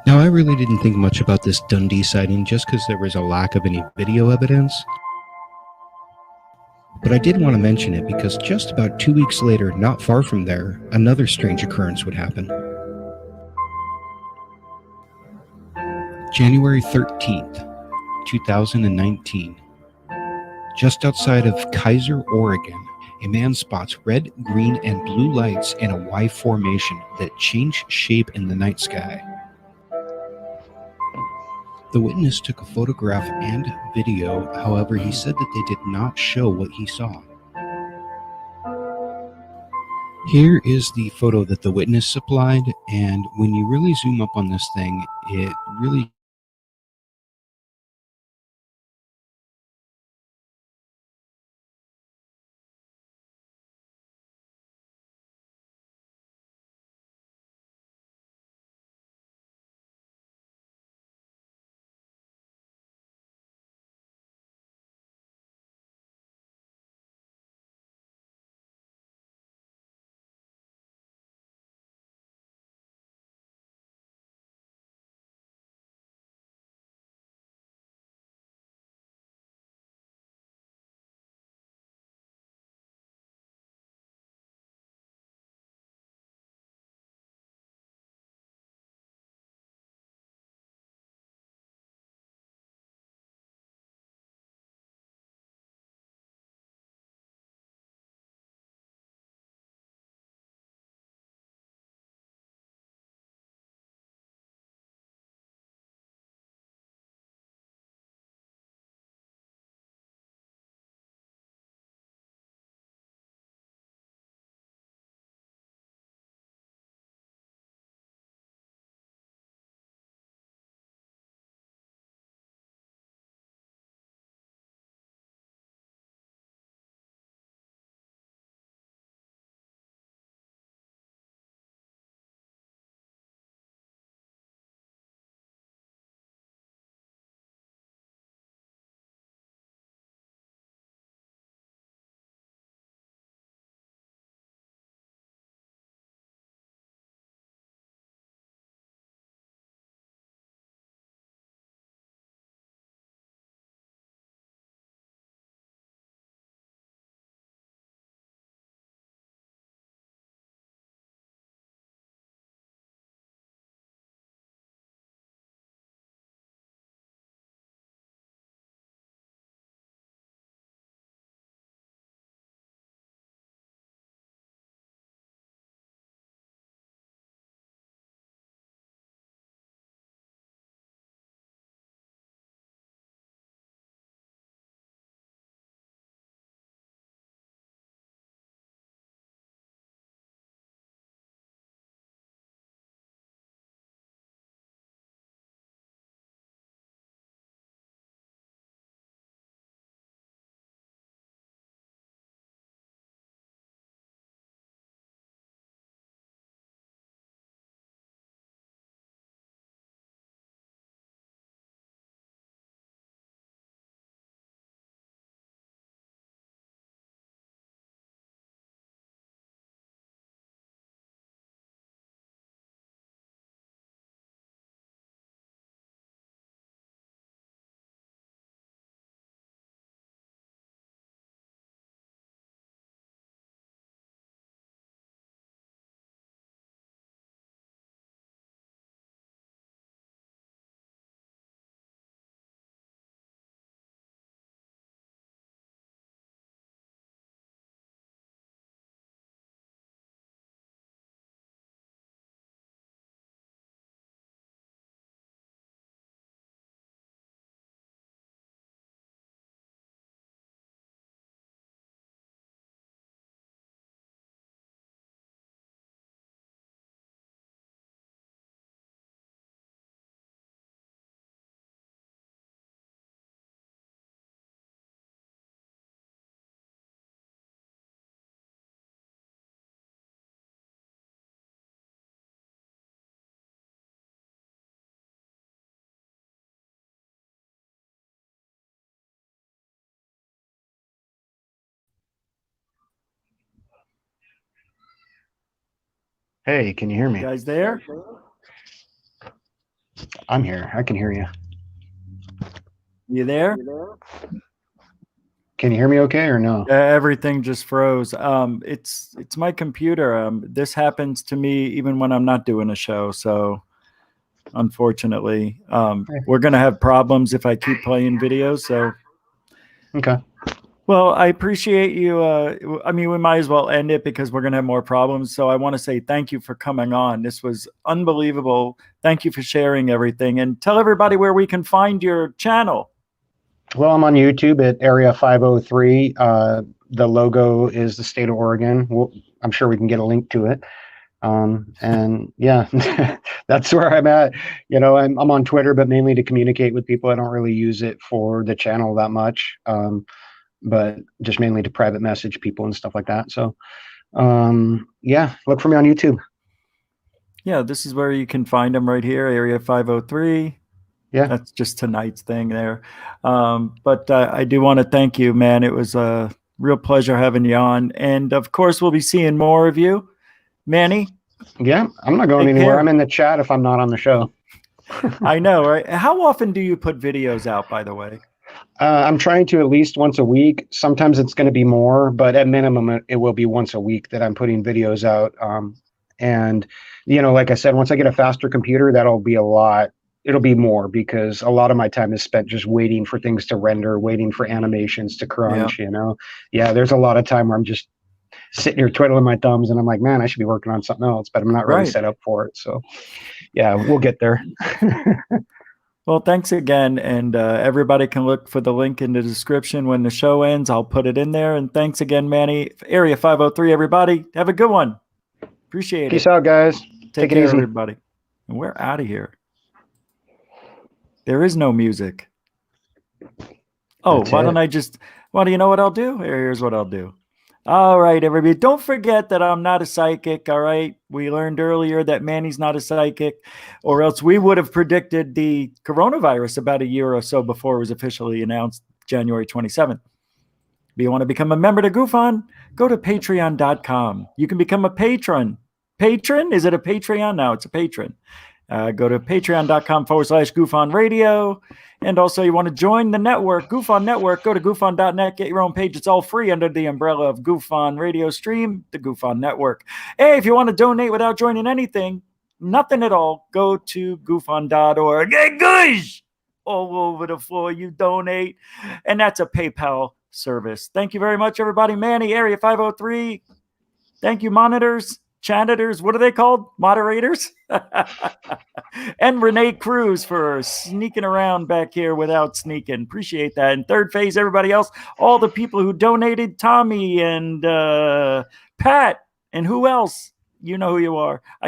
Now, I really didn't think much about this Dundee sighting just because there was a lack of any video evidence. But I did want to mention it because just about 2 weeks later, not far from there, another strange occurrence would happen. January 13th, 2019. Just outside of Kaiser, Oregon, a man spots red, green, and blue lights in a Y formation that change shape in the night sky. The witness took a photograph and video, however, he said that they did not show what he saw. Here is the photo that the witness supplied, and when you really zoom up on this thing, it really Hey, can you hear me? You guys there? I'm here. I can hear you. You there? Can you hear me okay or no? Everything just froze. It's my computer. This happens to me even when I'm not doing a show. So unfortunately, we're gonna have problems if I keep playing videos. So okay. Well, I appreciate you. I mean, we might as well end it because we're gonna have more problems. So I want to say thank you for coming on. This was unbelievable. Thank you for sharing everything, and tell everybody where we can find your channel. Well, I'm on YouTube at Area 503. The logo is the state of Oregon. I'm sure we can get a link to it. And yeah, that's where I'm at. You know, I'm on Twitter, but mainly to communicate with people. I don't really use it for the channel that much, but just mainly to private message people and stuff like that. So yeah, look for me on YouTube. Yeah, this is where you can find them right here, Area 503. Yeah. That's just tonight's thing there. But I do want to thank you, man. It was a real pleasure having you on. And of course, we'll be seeing more of you. Manny? Yeah, I'm not going anywhere. I'm in the chat if I'm not on the show. I know, right? How often do you put videos out, by the way? I'm trying to at least once a week. Sometimes it's going to be more, but at minimum, it will be once a week that I'm putting videos out. And, you know, like I said, once I get a faster computer, that'll be a lot. It'll be more because a lot of my time is spent just waiting for things to render, waiting for animations to crunch, you know? Yeah, there's a lot of time where I'm just sitting here twiddling my thumbs and I'm like, man, I should be working on something else, but I'm not really set up for it. So yeah, we'll get there. Well, thanks again. And everybody can look for the link in the description when the show ends. I'll put it in there. And thanks again, Manny. Area 503, everybody. Have a good one. Appreciate it. Peace out, guys. Take care, everybody. And we're out of here. There is no music. Oh, why don't I just, well, do you know what I'll do? Here's what I'll do. All right, everybody. Don't forget that I'm not a psychic, all right? We learned earlier that Manny's not a psychic, or else we would have predicted the coronavirus about a year or so before it was officially announced, January 27th. If you want to become a member to Goof On, go to patreon.com. You can become a patron. Patron? Is it a Patreon? No, it's a patron. Go to patreon.com/Goof On Radio. And also, you want to join the network, Goof On Network, go to goofon.net, get your own page. It's all free under the umbrella of Goof On Radio Stream, the Goof On Network. Hey, if you want to donate without joining anything, nothing at all, go to goofon.org. Hey, guys! All over the floor, you donate. And that's a PayPal service. Thank you very much, everybody. Manny, Area 503. Thank you, monitors. Janitors, what are they called? Moderators? And Renee Cruz for sneaking around back here without sneaking. Appreciate that. And third phase, everybody else, all the people who donated, Tommy and Pat, and who else? You know who you are.